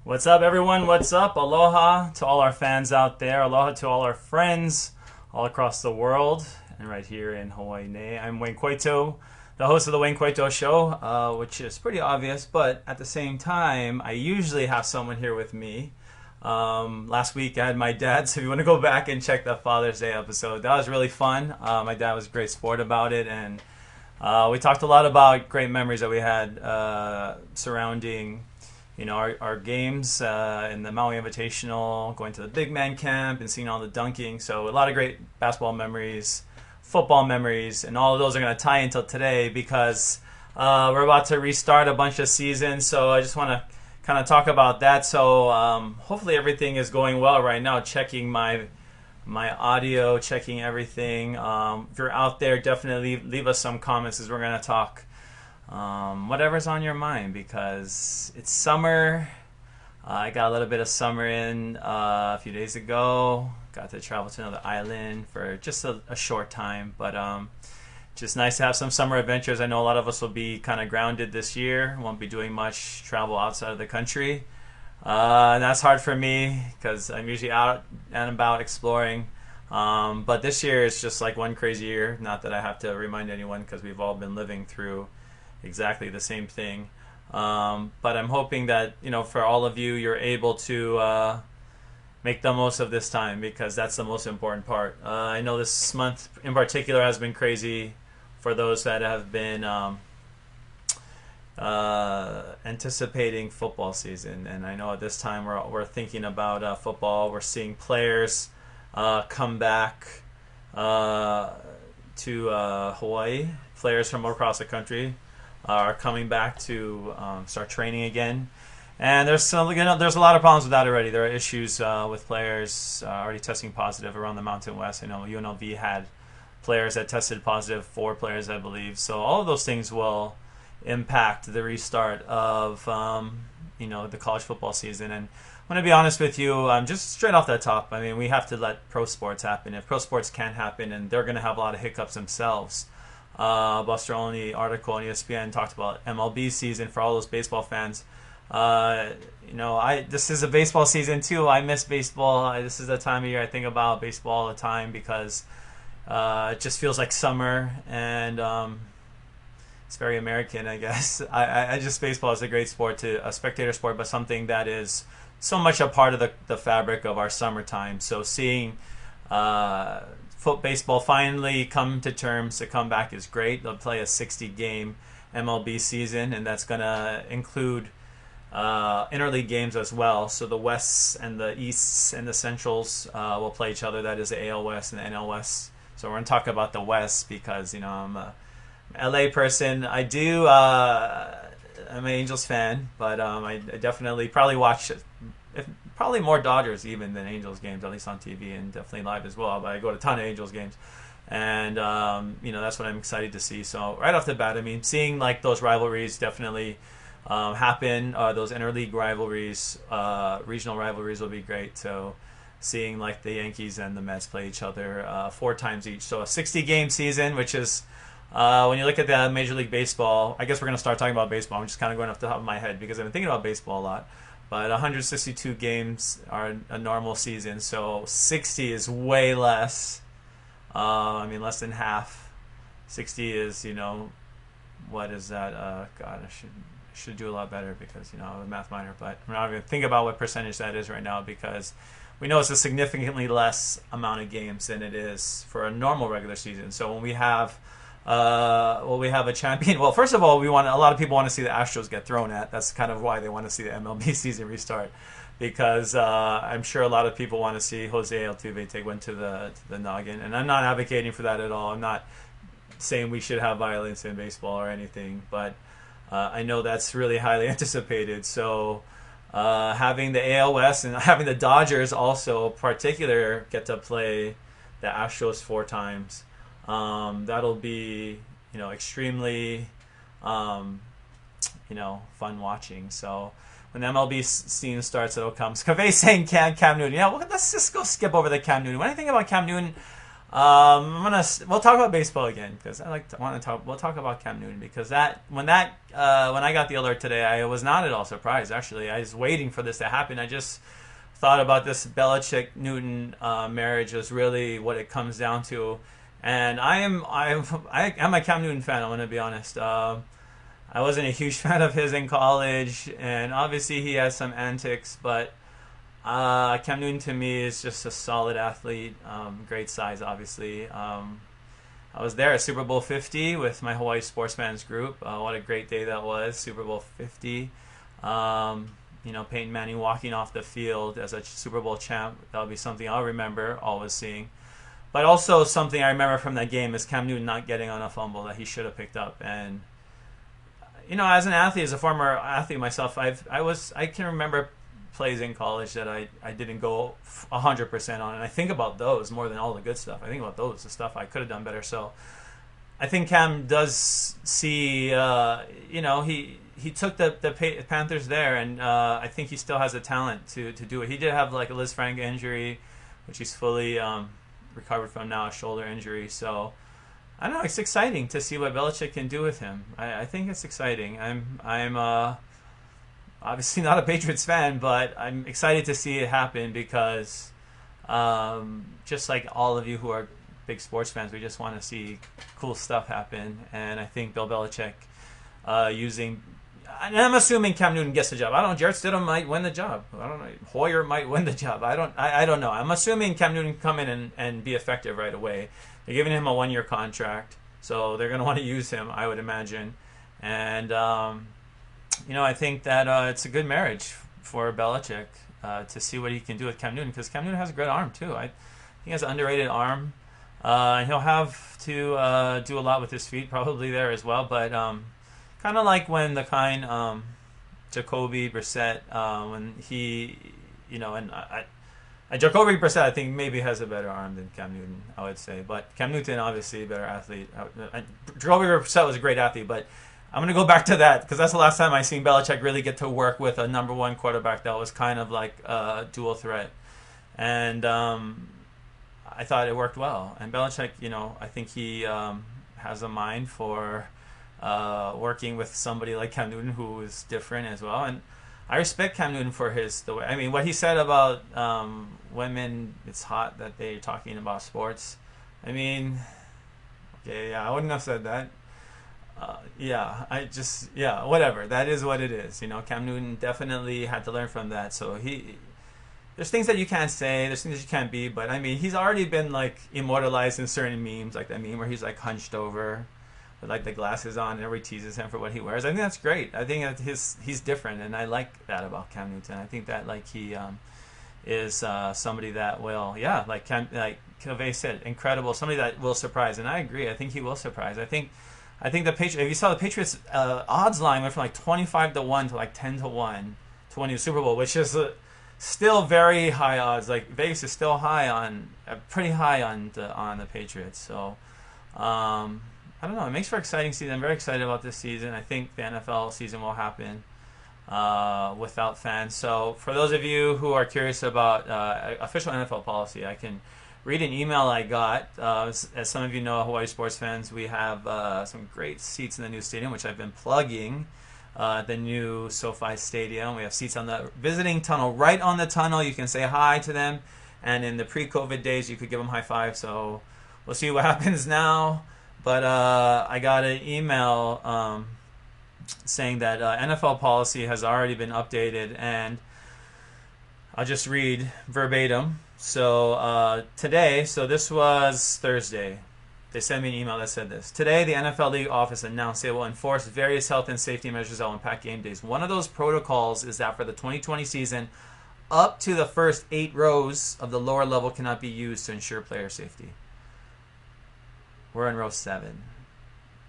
What's up, everyone? What's up? Aloha to all our fans out there. Aloha to all our friends all across the world and right here in Hawaii. I'm Wayne Coito, the host of the Wayne Coito Show, which is pretty obvious, but at the same time, I usually have someone here with me. Last week I had my dad, so if you want to go back and check the Father's Day episode, that was really fun. My dad was a great sport about it, and we talked a lot about great memories that we had surrounding our games in the Maui Invitational, going to the big man camp and seeing all the dunking. So a lot of great basketball memories, football memories, and all of those are going to tie into today because we're about to restart a bunch of seasons. So I just want to kind of talk about that. So hopefully everything is going well right now. Checking my audio, checking everything. If you're out there, definitely leave us some comments as we're going to talk whatever's on your mind because it's summer. I got a little bit of summer in a few days ago. Got to travel to another island for just a short time, but just nice to have some summer adventures. I know a lot of us will be kind of grounded this year, won't be doing much travel outside of the country, and that's hard for me because I'm usually out and about exploring. But this year is just like one crazy year. Not that I have to remind anyone because we've all been living through exactly the same thing. But I'm hoping that, for all of you, you're able to make the most of this time because that's the most important part. I know this month in particular has been crazy for those that have been anticipating football season. And I know at this time we're thinking about football. We're seeing players come back to Hawaii. Players from across the country are coming back to start training again, and there's a lot of problems with that already. There are issues with players already testing positive around the Mountain West. I know UNLV had players that tested positive, 4 players, I believe. So all of those things will impact the restart of the college football season. And I'm going to be honest with you, just straight off the top. I mean, we have to let pro sports happen. If pro sports can't happen, and they're going to have a lot of hiccups themselves. Buster Olney article on ESPN talked about MLB season for all those baseball fans. This is a baseball season too. I miss baseball. This is the time of year I think about baseball all the time because it just feels like summer and it's very American, I guess. I just baseball is a great sport, a spectator sport, but something that is so much a part of the fabric of our summertime. So seeing baseball finally come to terms to come back is great. They'll play a 60-game MLB season, and that's going to include interleague games as well. So the Wests and the Easts and the Centrals will play each other. That is the AL West and the NL West. So we're going to talk about the West because I'm a LA person. I'm an Angels fan, but I definitely probably watch probably more Dodgers even than Angels games, at least on TV and definitely live as well. But I go to a ton of Angels games, and that's what I'm excited to see. So right off the bat, I mean, seeing like those rivalries definitely happen. Those interleague rivalries, regional rivalries will be great. So seeing like the Yankees and the Mets play each other 4 times each. So a 60-game season, which is when you look at the Major League Baseball, I guess we're going to start talking about baseball. I'm just kind of going off the top of my head because I've been thinking about baseball a lot. But 162 games are a normal season, so 60 is way less. Less than half. 60 is, what is that? God, I should do a lot better because, I'm a math minor. But I'm not even think about what percentage that is right now because we know it's a significantly less amount of games than it is for a normal regular season. So when we have we have a champion. Well, first of all, a lot of people want to see the Astros get thrown at. That's kind of why they want to see the MLB season restart, because I'm sure a lot of people want to see Jose Altuve take one to the noggin, and I'm not advocating for that at all. I'm not saying we should have violence in baseball or anything, but I know that's really highly anticipated. So having the AL West and having the Dodgers also, in particular, get to play the Astros 4 times. That'll be, extremely, fun watching. So when the MLB scene starts, it'll come. Cavey saying Cam Newton. Let's just go skip over the Cam Newton. When I think about Cam Newton, We'll talk about baseball again because want to talk. We'll talk about Cam Newton because when I got the alert today, I was not at all surprised. Actually, I was waiting for this to happen. I just thought about this Belichick Newton marriage was really what it comes down to, and I'm a Cam Newton fan. I'm gonna be honest. I wasn't a huge fan of his in college, and obviously he has some antics, but Cam Newton to me is just a solid athlete, great size, obviously. I was there at Super Bowl 50 with my Hawaii Sports Fans group. What a great day that was, Super Bowl 50. Peyton Manning walking off the field as a Super Bowl champ, that'll be something I'll remember always seeing. But also something I remember from that game is Cam Newton not getting on a fumble that he should have picked up. And as an athlete, as a former athlete myself, I can remember plays in college that I didn't go 100% on, and I think about those more than all the good stuff. I think about the stuff I could have done better. So I think Cam does see, he took the Panthers there, and I think he still has the talent to do it. He did have like a Liz Frank injury, which he's fully recovered from now, a shoulder injury. So I don't know. It's exciting to see what Belichick can do with him. I think it's exciting. I'm obviously not a Patriots fan, but I'm excited to see it happen because just like all of you who are big sports fans, we just want to see cool stuff happen. And I think Bill Belichick and I'm assuming Cam Newton gets the job. I don't know. Jarrett Stidham might win the job. I don't know. Hoyer might win the job. I don't know. I'm assuming Cam Newton can come in and be effective right away. They're giving him a 1-year contract, so they're going to want to use him, I would imagine. And I think that it's a good marriage for Belichick to see what he can do with Cam Newton, because Cam Newton has a great arm too. I think he has an underrated arm, and he'll have to do a lot with his feet probably there as well. But kind of like when Jacoby Brissett, when he, Jacoby Brissett, I think maybe has a better arm than Cam Newton, I would say. But Cam Newton, obviously, a better athlete. Jacoby Brissett was a great athlete, but I'm going to go back to that because that's the last time I seen Belichick really get to work with a number one quarterback that was kind of like a dual threat. And I thought it worked well. And Belichick, I think he has a mind for working with somebody like Cam Newton who is different as well. And I respect Cam Newton for what he said about women, it's hot that they're talking about sports. I wouldn't have said that. Whatever. That is what it is. Cam Newton definitely had to learn from that. So there's things that you can't say, there's things that you can't be, but he's already been like immortalized in certain memes, like that meme where he's like hunched over with like the glasses on and everybody teases him for what he wears. I think that's great. I think that he's different, and I like that about Cam Newton. I think that like he is somebody that will, like Covey said, incredible, somebody that will surprise, and I agree. I think he will surprise. I think the Patriots, if you saw the Patriots odds line went from like 25-1 to like 10-1 to win the Super Bowl, which is still very high odds. Like Vegas is still pretty high on the Patriots. So I don't know. It makes for an exciting season. I'm very excited about this season. I think the NFL season will happen without fans. So for those of you who are curious about official NFL policy, I can read an email I got. As some of you know, Hawaii sports fans, we have some great seats in the new stadium, which I've been plugging. The new SoFi Stadium. We have seats on the visiting tunnel, right on the tunnel. You can say hi to them. And in the pre-COVID days, you could give them high five. So we'll see what happens now. But I got an email saying that NFL policy has already been updated, and I'll just read verbatim. So today, so this was Thursday, they sent me an email that said this. Today, the NFL League office announced they will enforce various health and safety measures that will impact game days. One of those protocols is that for the 2020 season, up to the first 8 rows of the lower level cannot be used to ensure player safety. We're in row 7.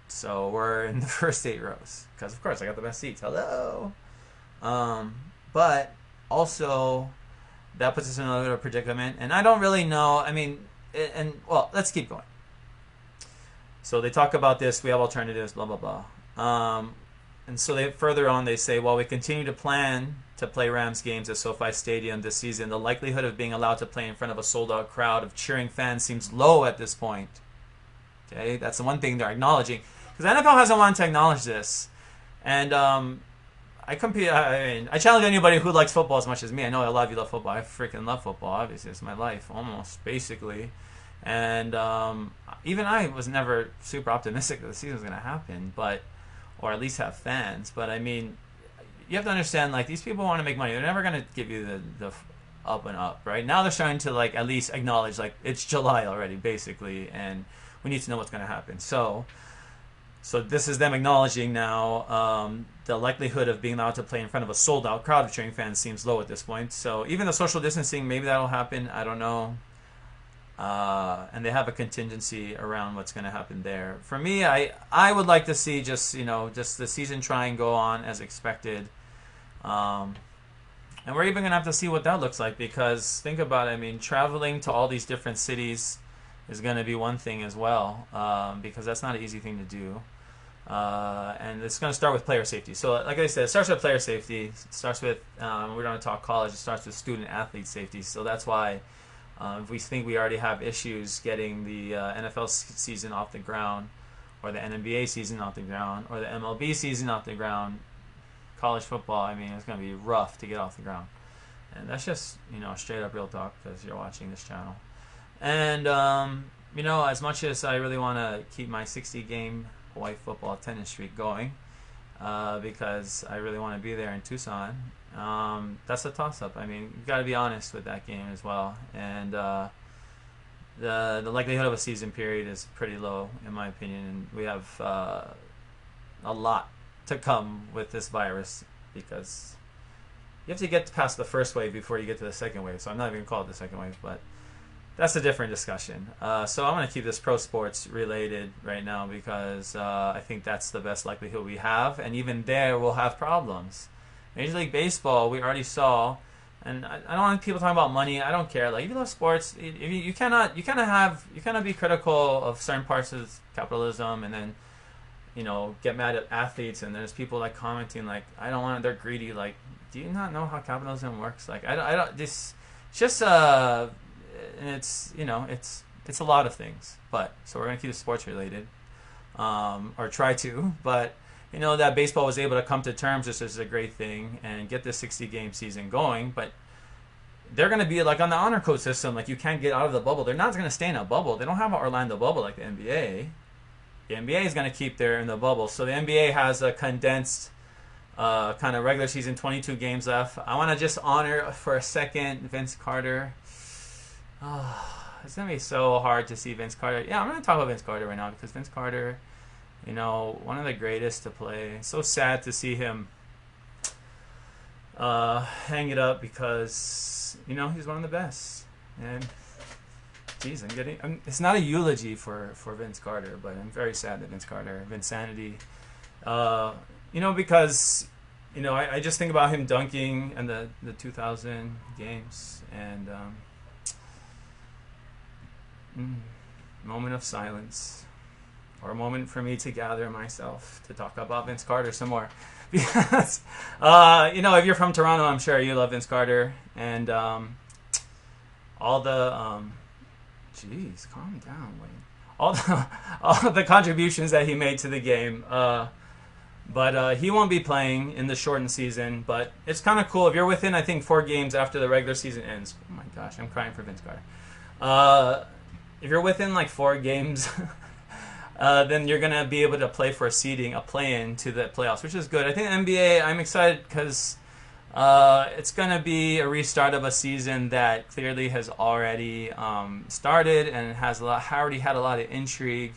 So we're in the first 8 rows. Because, of course, I got the best seats. Hello. But also, that puts us in a little predicament. And I don't really know. Let's keep going. So they talk about this. We have alternatives, blah, blah, blah. And so further on, they say, while we continue to plan to play Rams games at SoFi Stadium this season, the likelihood of being allowed to play in front of a sold-out crowd of cheering fans seems low at this point. Okay, that's the one thing they're acknowledging. Because the NFL hasn't wanted to acknowledge this. And I challenge anybody who likes football as much as me. I know a lot of you love football. I freaking love football. Obviously, it's my life, almost, basically. And even I was never super optimistic that the season was going to happen, or at least have fans. But I mean, you have to understand, like, these people want to make money. They're never going to give you the up and up, right? Now they're starting to, like, at least acknowledge, like, it's July already, basically, and we need to know what's going to happen. So this is them acknowledging now the likelihood of being allowed to play in front of a sold-out crowd of cheering fans seems low at this point. So even the social distancing, maybe that'll happen. I don't know. And they have a contingency around what's going to happen there. For me, I would like to see just the season try and go on as expected. And we're even going to have to see what that looks like, because think about it. I mean, traveling to all these different cities is going to be one thing as well, because that's not an easy thing to do. And it's going to start with player safety. So like I said, it starts with player safety. It starts with, we're going to talk college, it starts with student athlete safety. So that's why if we think we already have issues getting the NFL season off the ground, or the NBA season off the ground, or the MLB season off the ground, college football, I mean, it's going to be rough to get off the ground. And that's just, straight up real talk, because you're watching this channel. And, as much as I really want to keep my 60-game Hawaii football attendance streak going, because I really want to be there in Tucson, that's a toss-up. I mean, you've got to be honest with that game as well. And the likelihood of a season period is pretty low, in my opinion. And we have a lot to come with this virus, because you have to get past the first wave before you get to the second wave. So I'm not even going to call it the second wave, but that's a different discussion. So I'm going to keep this pro sports related right now, because I think that's the best likelihood we have. And even there, we'll have problems. Major League Baseball, we already saw, and I don't want people talking about money. I don't care. Like, if you love sports, you cannot be critical of certain parts of capitalism, and then get mad at athletes. And there's people like commenting like, I don't want, they're greedy. Like, do you not know how capitalism works? Like, I don't. This just and it's it's a lot of things. But so we're gonna keep it sports related, or try to, but. That baseball was able to come to terms. This is a great thing, and get this 60-game season going. But they're going to be like on the honor code system. Like, you can't get out of the bubble. They're not going to stay in a bubble. They don't have an Orlando bubble like the NBA. The NBA is going to keep there in the bubble. So the NBA has a condensed kind of regular season, 22 games left. I want to just honor for a second Vince Carter. It's going to be so hard to see Vince Carter. Yeah, I'm going to talk about Vince Carter right now, because Vince Carter, one of the greatest to play. It's so sad to see him hang it up, because, he's one of the best. And, geez, it's not a eulogy for Vince Carter, but I'm very sad that Vinsanity, because, I just think about him dunking in the 2000 games, and moment of silence. Or a moment for me to gather myself to talk about Vince Carter some more. Because, if you're from Toronto, I'm sure you love Vince Carter. And all the... Jeez, calm down, Wayne. All the contributions that he made to the game. But he won't be playing in the shortened season. But it's kind of cool. If you're within, I think, 4 games after the regular season ends. Oh, my gosh, I'm crying for Vince Carter. If you're within, 4 games... then you're going to be able to play for a play-in to the playoffs, which is good. I think NBA, I'm excited because it's going to be a restart of a season that clearly has already started and already had a lot of intrigue.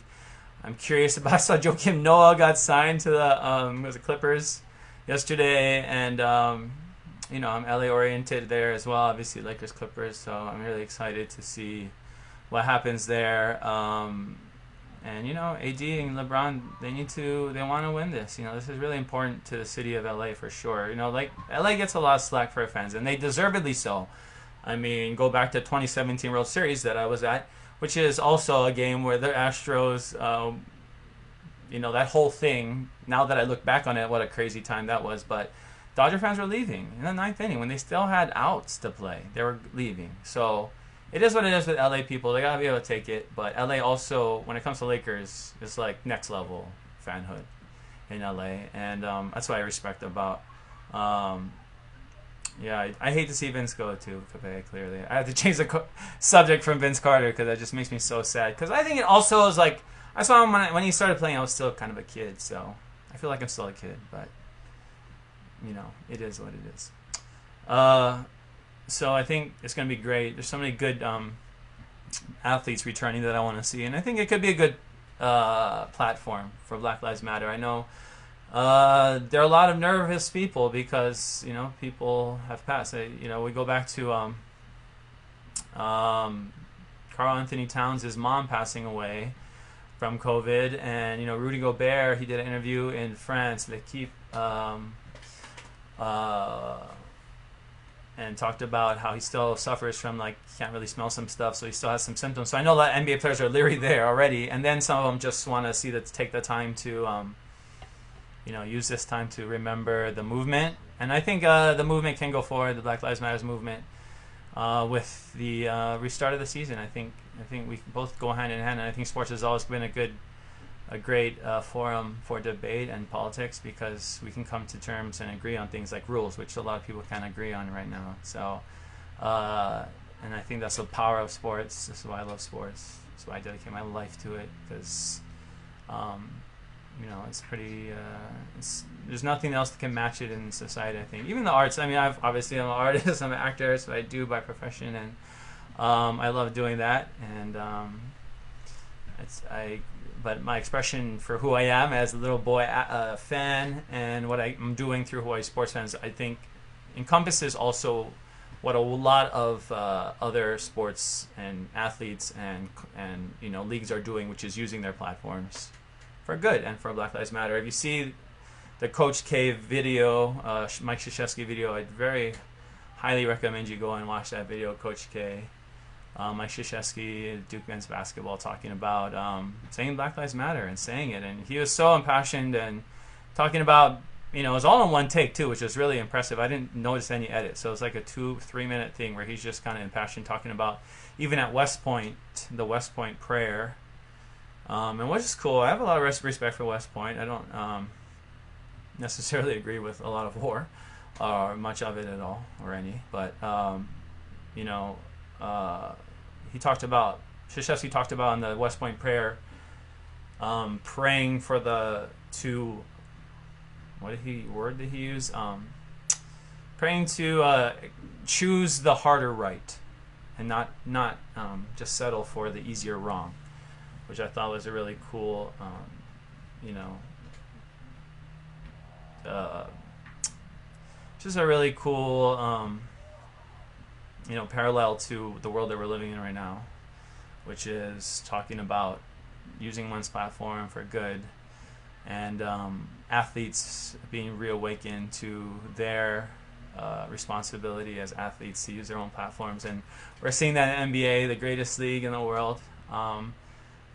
I'm curious about, I saw Joakim Noah got signed to the Clippers yesterday, and I'm LA-oriented there as well, obviously Lakers, Clippers, so I'm really excited to see what happens there. And, AD and LeBron, they want to win this. This is really important to the city of LA for sure. LA gets a lot of slack for fans, and they deservedly so. I mean, go back to 2017 World Series that I was at, which is also a game where the Astros, that whole thing, now that I look back on it, what a crazy time that was. But Dodger fans were leaving in the ninth inning when they still had outs to play. They were leaving. So it is what it is with LA people. They gotta be able to take it. But LA also, when it comes to Lakers, is like next level fanhood in LA, and that's what I respect about. Yeah, I hate to see Vince go too. Clearly, I have to change the subject from Vince Carter because that just makes me so sad. Because I think it also is like I saw him when he started playing. I was still kind of a kid, so I feel like I'm still a kid. But you know, it is what it is. So I think it's going to be great. There's so many good athletes returning that I want to see, and I think it could be a good platform for Black Lives Matter. I know there are a lot of nervous people because people have passed. We go back to Carl Anthony Towns' mom passing away from COVID, and Rudy Gobert. He did an interview in France. They keep and talked about how he still suffers from can't really smell some stuff, so he still has some symptoms. So I know that NBA players are leery there already, and then some of them just want to take the time to use this time to remember the movement. And I think the movement can go forward, the Black Lives Matter movement, with the restart of the season. I think we can both go hand in hand, and I think sports has always been a great forum for debate and politics because we can come to terms and agree on things like rules, which a lot of people can't agree on right now. So, and I think that's the power of sports. This is why I love sports. That's why I dedicate my life to it because, it's pretty. There's nothing else that can match it in society. I think even the arts. I mean, I'm an artist. I'm an actor. That's what I do by profession, and I love doing that. And But my expression for who I am as a little boy fan and what I'm doing through Hawaii sports fans, I think, encompasses also what a lot of other sports and athletes and leagues are doing, which is using their platforms for good and for Black Lives Matter. If you see the Coach K video, Mike Krzyzewski video, I'd very highly recommend you go and watch that video, Coach K. Mike Krzyzewski, Duke men's basketball, talking about saying Black Lives Matter and saying it, and he was so impassioned and talking about it was all in one take too, which was really impressive. I didn't notice any edit, so it's like a 2-3 minute thing where he's just kind of impassioned talking about even at West Point, the West Point prayer, and which is cool. I have a lot of respect for West Point. I don't necessarily agree with a lot of war or much of it at all or any, but Krzyzewski talked about in the West Point prayer, praying for the two. What word did he use? Praying to choose the harder right, and not just settle for the easier wrong, which I thought was a really cool, just a really cool. Parallel to the world that we're living in right now, which is talking about using one's platform for good, and athletes being reawakened to their responsibility as athletes to use their own platforms. And we're seeing that in NBA, the greatest league in the world,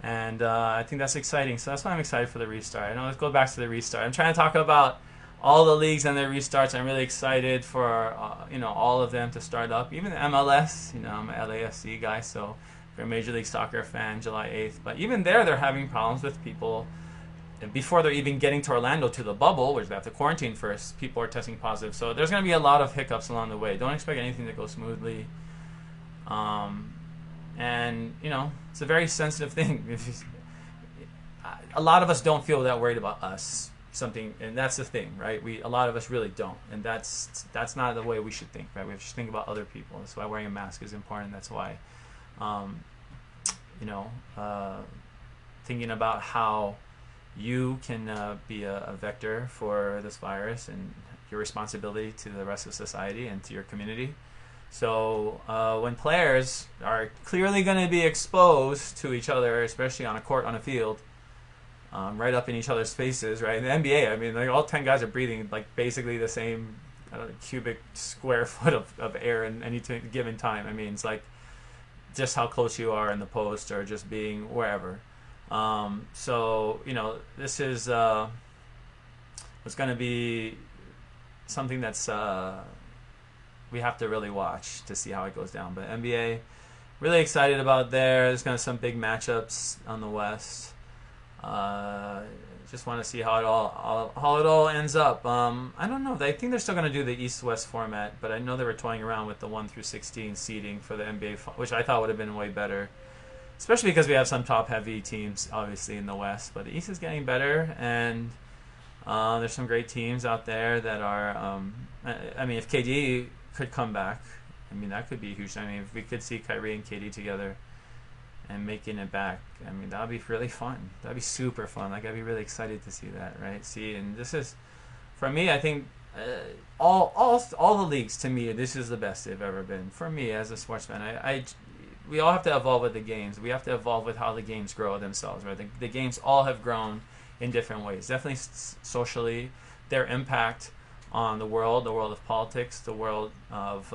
and I think that's exciting. So that's why I'm excited for the restart. I know, let's go back to the restart. I'm trying to talk about all the leagues and their restarts. I'm really excited for all of them to start up. Even the MLS. I'm an LAFC guy, so if you're a Major League Soccer fan, July 8th. But even there, they're having problems with people. And before they're even getting to Orlando to the bubble, which they have to quarantine first, people are testing positive. So there's going to be a lot of hiccups along the way. Don't expect anything to go smoothly. And it's a very sensitive thing. A lot of us don't feel that worried about us. And that's the thing, right? A lot of us really don't, and that's not the way we should think, right? We should think about other people. That's why wearing a mask is important. That's why, thinking about how you can be a vector for this virus and your responsibility to the rest of society and to your community. So when players are clearly going to be exposed to each other, especially on a court, on a field, right up in each other's faces, right? In the NBA, I mean, all 10 guys are breathing basically the same cubic square foot of air in any given time. I mean, it's just how close you are in the post or just being wherever. So this is what's going to be something that's we have to really watch to see how it goes down. But NBA, really excited about there. There's kind of some big matchups on the West. Just want to see how it all ends up. I don't know. I think they're still going to do the East-West format, but I know they were toying around with the 1 through 16 seeding for the NBA, which I thought would have been way better, especially because we have some top-heavy teams, obviously, in the West. But the East is getting better, and there's some great teams out there that are. I mean, if KD could come back, I mean, that could be huge. I mean, if we could see Kyrie and KD together and making it back, I mean, that would be really fun. That would be super fun. Like, I'd be really excited to see that, right? See, and this is, for me, I think all the leagues, to me, this is the best they've ever been. For me, as a sportsman, we all have to evolve with the games. We have to evolve with how the games grow themselves, right? The games all have grown in different ways. Definitely socially, their impact on the world of politics, the world of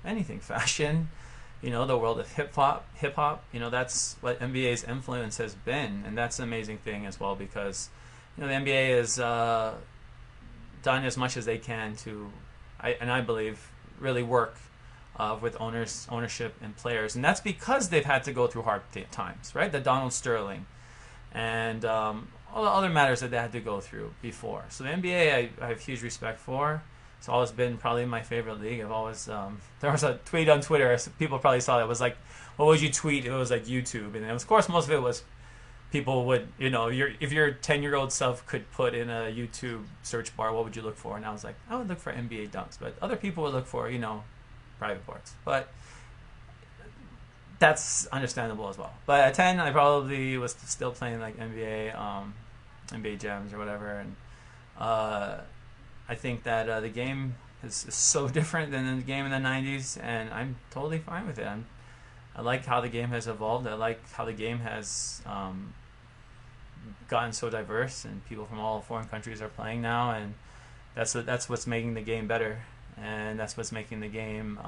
anything, fashion, the world of hip hop, that's what NBA's influence has been, and that's an amazing thing as well, because the NBA has done as much as they can to, I believe, really work with ownership and players, and that's because they've had to go through hard times, right? The Donald Sterling and all the other matters that they had to go through before. So the NBA, I have huge respect for. It's always been probably my favorite league. I've always there was a tweet on Twitter. People probably saw it. It was like, what would you tweet? It was like YouTube, and of course most of it was people would, if your 10-year-old self could put in a YouTube search bar, what would you look for? And I was like, I would look for NBA dunks, but other people would look for private parts. But that's understandable as well. But at 10, I probably was still playing like NBA jams or whatever, and I think that the game is so different than the game in the 90s, and I'm totally fine with it. I like how the game has evolved. I like how the game has gotten so diverse, and people from all foreign countries are playing now, and that's what's making the game better, and that's what's making the game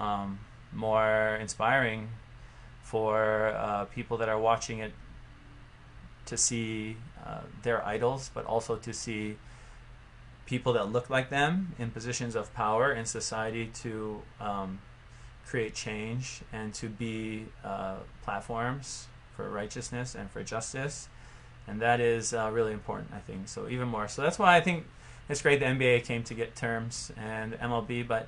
more inspiring for people that are watching it, to see their idols, but also to see people that look like them in positions of power in society to create change and to be platforms for righteousness and for justice. And that is really important, I think. So even more. So that's why I think it's great the NBA came to get terms, and MLB, but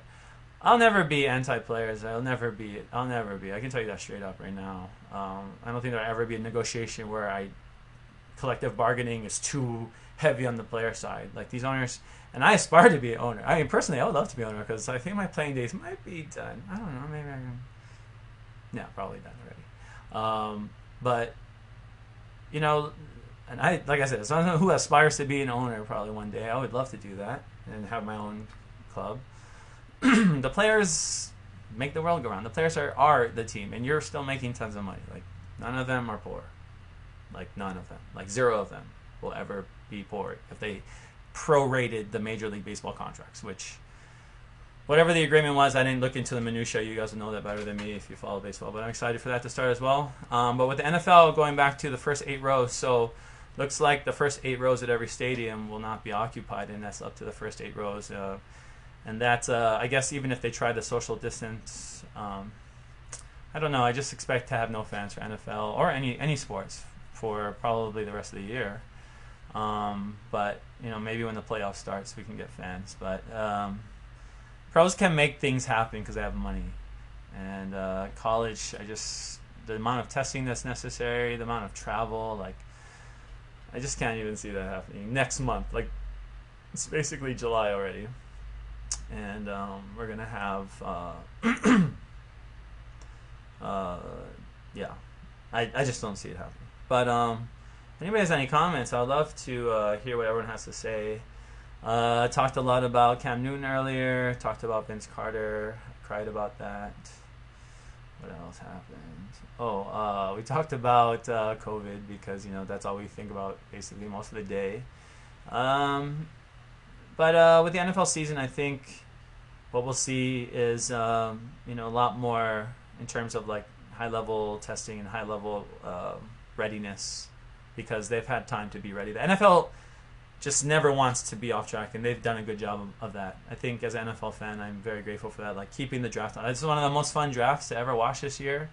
I'll never be anti-players. I'll never be. I can tell you that straight up right now. I don't think there'll ever be a negotiation where collective bargaining is too heavy on the player side. Like these owners, and I aspire to be an owner. I mean, personally, I would love to be an owner because I think my playing days might be done. I don't know. Maybe I can. Yeah, probably done already. But and like I said, as someone who aspires to be an owner, probably one day I would love to do that and have my own club. The players make the world go round. The players are the team, and you're still making tons of money. Like none of them are poor. Like none of them. Like zero of them will ever be poor if they prorated the Major League Baseball contracts, which whatever the agreement was, I didn't look into the minutia. You guys will know that better than me if you follow baseball, but I'm excited for that to start as well. But with the NFL going back to the first 8 rows, so looks like the first 8 rows at every stadium will not be occupied, and that's up to the first 8 rows. And that's, I guess, even if they try the social distance, I don't know. I just expect to have no fans for NFL or any sports for probably the rest of the year. But maybe when the playoff starts, we can get fans. But pros can make things happen because they have money. And college, the amount of testing that's necessary, the amount of travel, I just can't even see that happening next month. Like, it's basically July already. And we're going to have, yeah, I just don't see it happening. But if anybody has any comments, I'd love to hear what everyone has to say. Talked a lot about Cam Newton earlier, talked about Vince Carter, cried about that. What else happened? We talked about COVID because, that's all we think about basically most of the day. But with the NFL season, I think what we'll see is, a lot more in terms of high-level testing and high-level readiness, because they've had time to be ready. The NFL just never wants to be off track, and they've done a good job of that. I think as an NFL fan, I'm very grateful for that. Like keeping the draft on. It's one of the most fun drafts to ever watch this year.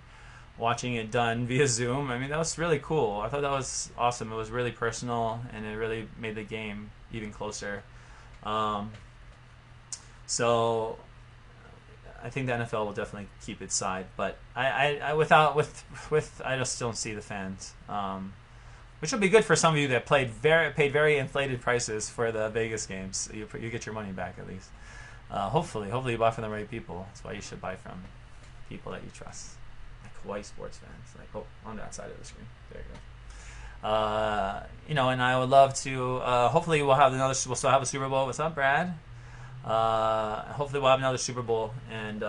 Watching it done via Zoom, I mean, that was really cool. I thought that was awesome. It was really personal, and it really made the game even closer. So I think the NFL will definitely keep its side, but I just don't see the fans. Which will be good for some of you that paid very inflated prices for the Vegas games. You get your money back at least. Hopefully you buy from the right people. That's why you should buy from people that you trust, like Hawaii sports fans. Like on that side of the screen. There you go. And I would love to. Hopefully we'll still have a Super Bowl. What's up, Brad? Hopefully we'll have another Super Bowl, and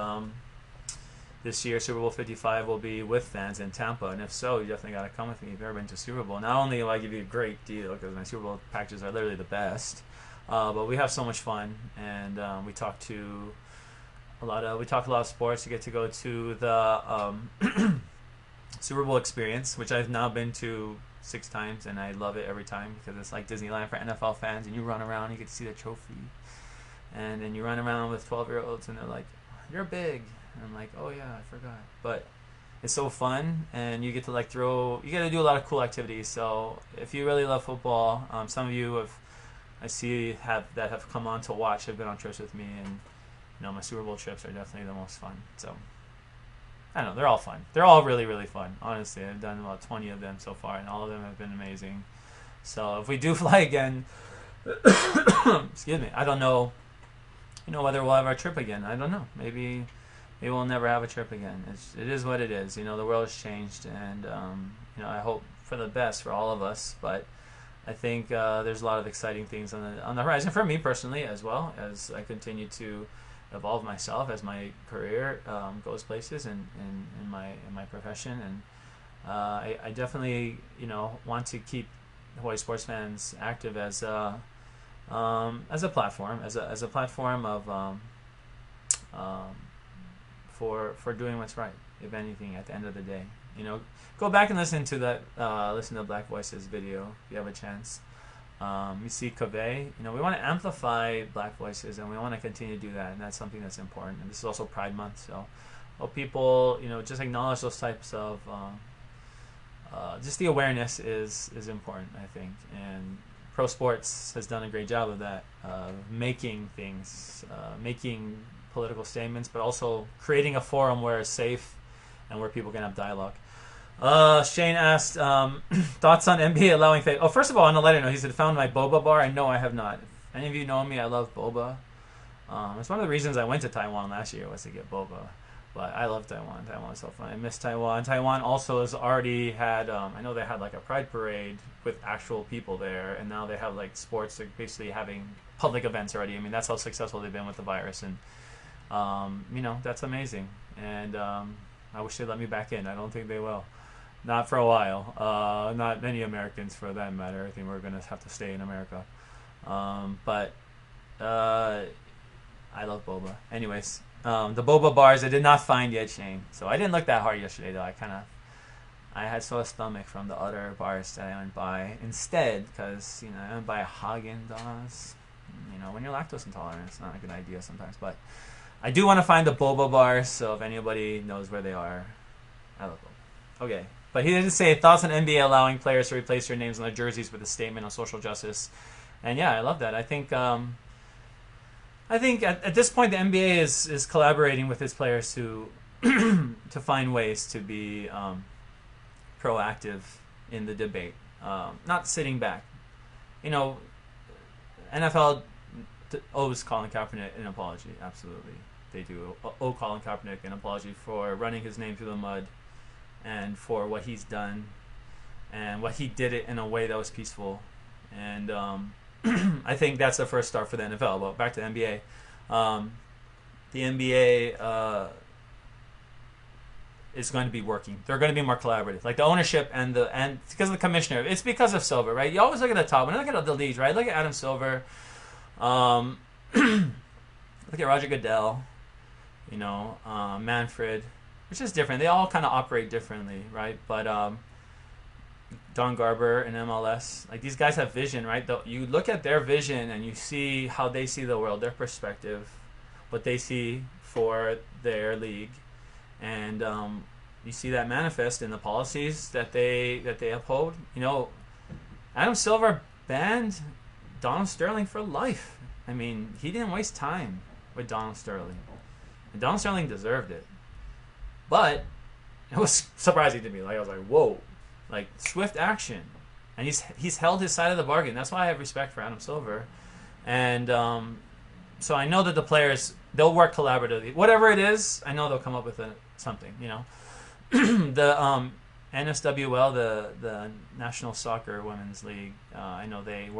this year Super Bowl 55 will be with fans in Tampa, and if so, you definitely got to come with me if you've ever been to Super Bowl. Not only will I give you a great deal because my Super Bowl packages are literally the best, but we have so much fun, and we talk a lot of sports. You get to go to the Super Bowl experience, which I've now been to 6 times, and I love it every time because it's like Disneyland for NFL fans, and you run around, you get to see the trophy. And then you run around with 12-year-olds, and they're like, "You're big." And I'm like, "Oh yeah, I forgot." But it's so fun, and you get to you get to do a lot of cool activities. So if you really love football, some of you have come on to watch have been on trips with me, and my Super Bowl trips are definitely the most fun. So I don't know, they're all fun. They're all really, really fun. Honestly, I've done about 20 of them so far, and all of them have been amazing. So if we do fly again, excuse me, I don't know. Whether we'll have our trip again. I don't know. Maybe we'll never have a trip again. It is what it is. The world has changed, and I hope for the best for all of us. But I think there's a lot of exciting things on the horizon for me personally, as well as I continue to evolve myself as my career goes places and in my profession. And I definitely want to keep Hawaii sports fans active as a platform, as a platform of for doing what's right. If anything, at the end of the day, go back and listen to Black Voices video if you have a chance. You see Kaveh, we want to amplify Black voices, and we want to continue to do that, and that's something that's important. And this is also Pride Month, so hope people just acknowledge those types of just the awareness is important, I think. And pro sports has done a great job of that, making political statements, but also creating a forum where it's safe and where people can have dialogue. Shane asked, thoughts on NBA allowing fake... Oh, first of all, on a lighter note, he said, found my boba bar. I know I have not. If any of you know me, I love boba. It's one of the reasons I went to Taiwan last year was to get boba. But I love Taiwan. Taiwan's so fun. I miss Taiwan. Taiwan also has already had... I know they had like a pride parade with actual people there, and now they have like sports. They're basically having public events already. I mean, that's how successful they've been with the virus, and that's amazing. And I wish they'd let me back in. I don't think they will. Not for a while. Not many Americans, for that matter. I think we're going to have to stay in America. But I love boba. Anyways, the boba bars I did not find yet, Shane. So I didn't look that hard yesterday, though. I had sore stomach from the other bars that I went by instead, because I went by Haagen-Dazs. When you're lactose intolerant, it's not a good idea sometimes. But I do want to find the boba bars, so if anybody knows where they are, I love boba. Okay. But he didn't say thoughts on NBA allowing players to replace their names on their jerseys with a statement on social justice. And yeah, I love that. I think at this point the NBA is collaborating with its players to to find ways to be proactive in the debate, not sitting back. NFL owes Colin Kaepernick an apology. Absolutely, they do owe Colin Kaepernick an apology for running his name through the mud, and for what he's done, and what he did it in a way that was peaceful. And I think that's the first start for the NFL. But back to the NBA. The NBA is going to be working. They're going to be more collaborative. Like the ownership and because of the commissioner. It's because of Silver, right? You always look at the top. When you look at the leagues, right? Look at Adam Silver. Look at Roger Goodell. Manfred. Which is different. They all kind of operate differently, right? But Don Garber in MLS. Like these guys have vision, right? You look at their vision and you see how they see the world, their perspective, what they see for their league, and you see that manifest in the policies that they uphold. You know, Adam Silver banned Donald Sterling for life. I mean, he didn't waste time with Donald Sterling, and Donald Sterling deserved it. But it was surprising to me. Like I was like, whoa. Like swift action, and he's held his side of the bargain. That's why I have respect for Adam Silver, and so I know that the players, they'll work collaboratively. Whatever it is, I know they'll come up with something. You know, the NSWL, the National Soccer Women's League. I know they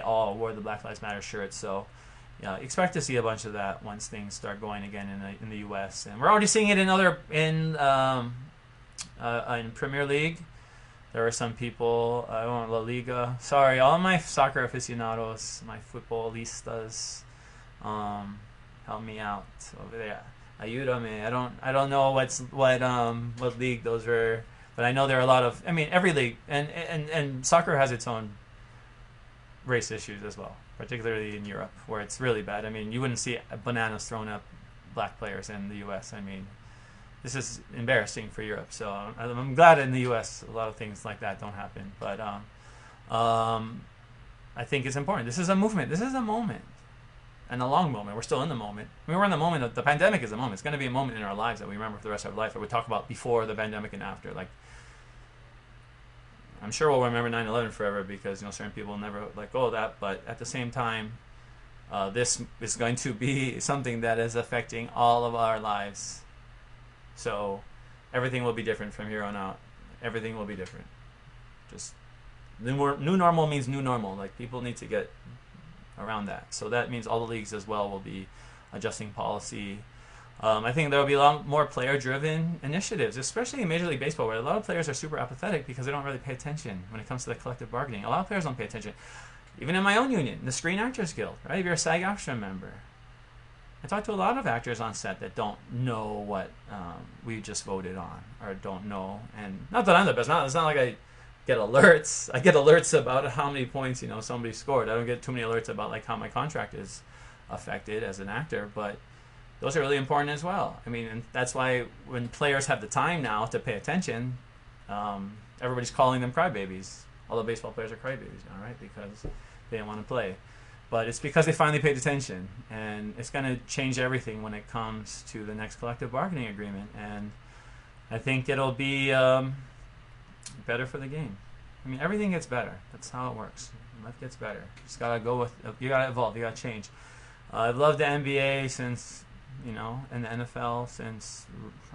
all wore the Black Lives Matter shirts. So expect to see a bunch of that once things start going again in the U.S. And we're already seeing it in Premier League. There are some people, I want La Liga. Sorry, all my soccer aficionados, my futbolistas, help me out over there. Ayúdame. I don't know what league those were, but I know there are a lot of. I mean, every league and soccer has its own race issues as well, particularly in Europe where it's really bad. I mean, you wouldn't see bananas thrown at black players in the U.S. I mean. This is embarrassing for Europe, so I'm glad in the U.S. a lot of things like that don't happen. But I think it's important. This is a movement. This is a moment, and a long moment. We're still in the moment. I mean, we're in the moment of the pandemic is a moment. It's going to be a moment in our lives that we remember for the rest of our life. That we talk about before the pandemic and after. Like, I'm sure we'll remember 9/11 forever because certain people will never let go of that. But at the same time, this is going to be something that is affecting all of our lives. So everything will be different from here on out. Everything will be different. Just new normal means new normal. Like people need to get around that. So that means all the leagues as well will be adjusting policy. I think there will be a lot more player-driven initiatives, especially in Major League Baseball, where a lot of players are super apathetic because they don't really pay attention when it comes to the collective bargaining. A lot of players don't pay attention. Even in my own union, the Screen Actors Guild, right? If you're a SAG-AFTRA member, I talk to a lot of actors on set that don't know what we just voted on, or don't know. And not that I'm the best. It's not like I get alerts. I get alerts about how many points somebody scored. I don't get too many alerts about like how my contract is affected as an actor, but those are really important as well. I mean, and that's why when players have the time now to pay attention, everybody's calling them crybabies. All the baseball players are crybabies now, right? Because they didn't want to play. But it's because they finally paid attention, and it's going to change everything when it comes to the next collective bargaining agreement. And I think it'll be better for the game. I mean, everything gets better. That's how it works. Life gets better. You just gotta go with. You gotta evolve. You gotta change. I've loved the NBA since and the NFL since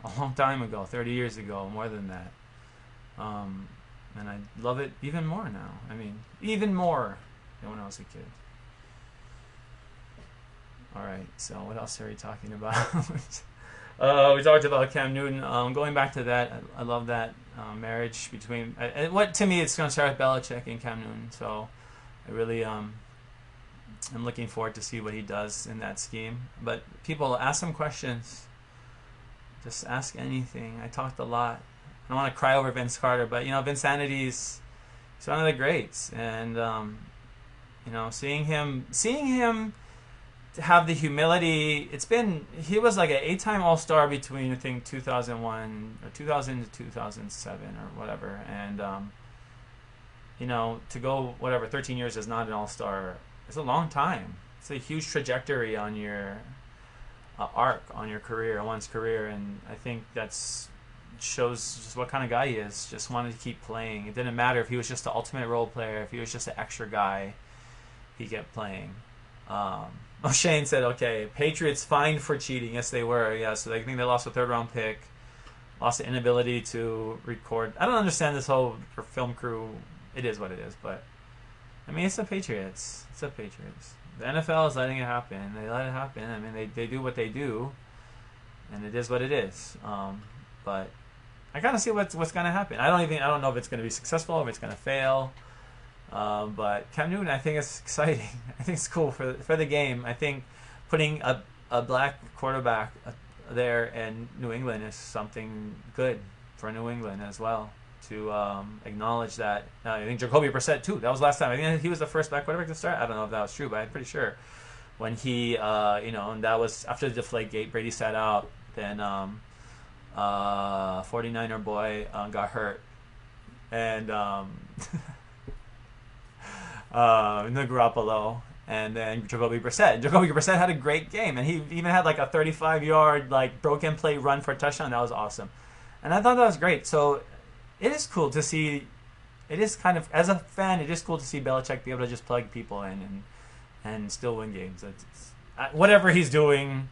a long time ago, 30 years ago, more than that. And I love it even more now. I mean, even more than when I was a kid. All right, so what else are we talking about? We talked about Cam Newton. Going back to that, I love that marriage between. What to me, it's going to start with Belichick and Cam Newton. So I really I'm looking forward to see what he does in that scheme. But people, ask some questions. Just ask anything. I talked a lot. I don't want to cry over Vince Carter, but Vincenity's he's one of the greats, and seeing him have the humility. He was like an 8-time All-Star between I think 2001 or 2000 to 2007 or whatever, and to go 13 years as not an All-Star. It's a long time. It's a huge trajectory on your arc, on your career, on one's career, and I think that's shows just what kind of guy he is. Just wanted to keep playing. It didn't matter if he was just the ultimate role player, if he was just an extra guy, he kept playing. Shane said, okay, Patriots fined for cheating. Yes, they were. Yeah, so they think they lost a 3rd-round pick, lost the inability to record. I don't understand this whole film crew. It is what it is, but I mean, it's the Patriots. It's the Patriots. The NFL is letting it happen. They let it happen. I mean, they do what they do, and it is what it is. But I gotta see what's gonna happen. I don't know if it's gonna be successful, if it's gonna fail. But Cam Newton, I think it's exciting. I think it's cool for the game. I think putting a black quarterback there in New England is something good for New England as well. to acknowledge that. I think Jacoby Brissett too. That was last time. I think he was the first black quarterback to start. I don't know if that was true, but I'm pretty sure when he, and that was after the Deflategate. Brady sat out. Then 49er boy got hurt, and Garoppolo, and then Jacoby Brissett. Jacoby Brissett had a great game, and he even had like a 35-yard like broken play run for a touchdown. That was awesome, and I thought that was great. So it is cool to see. It is kind of, as a fan, it is cool to see Belichick be able to just plug people in and still win games. Whatever he's doing.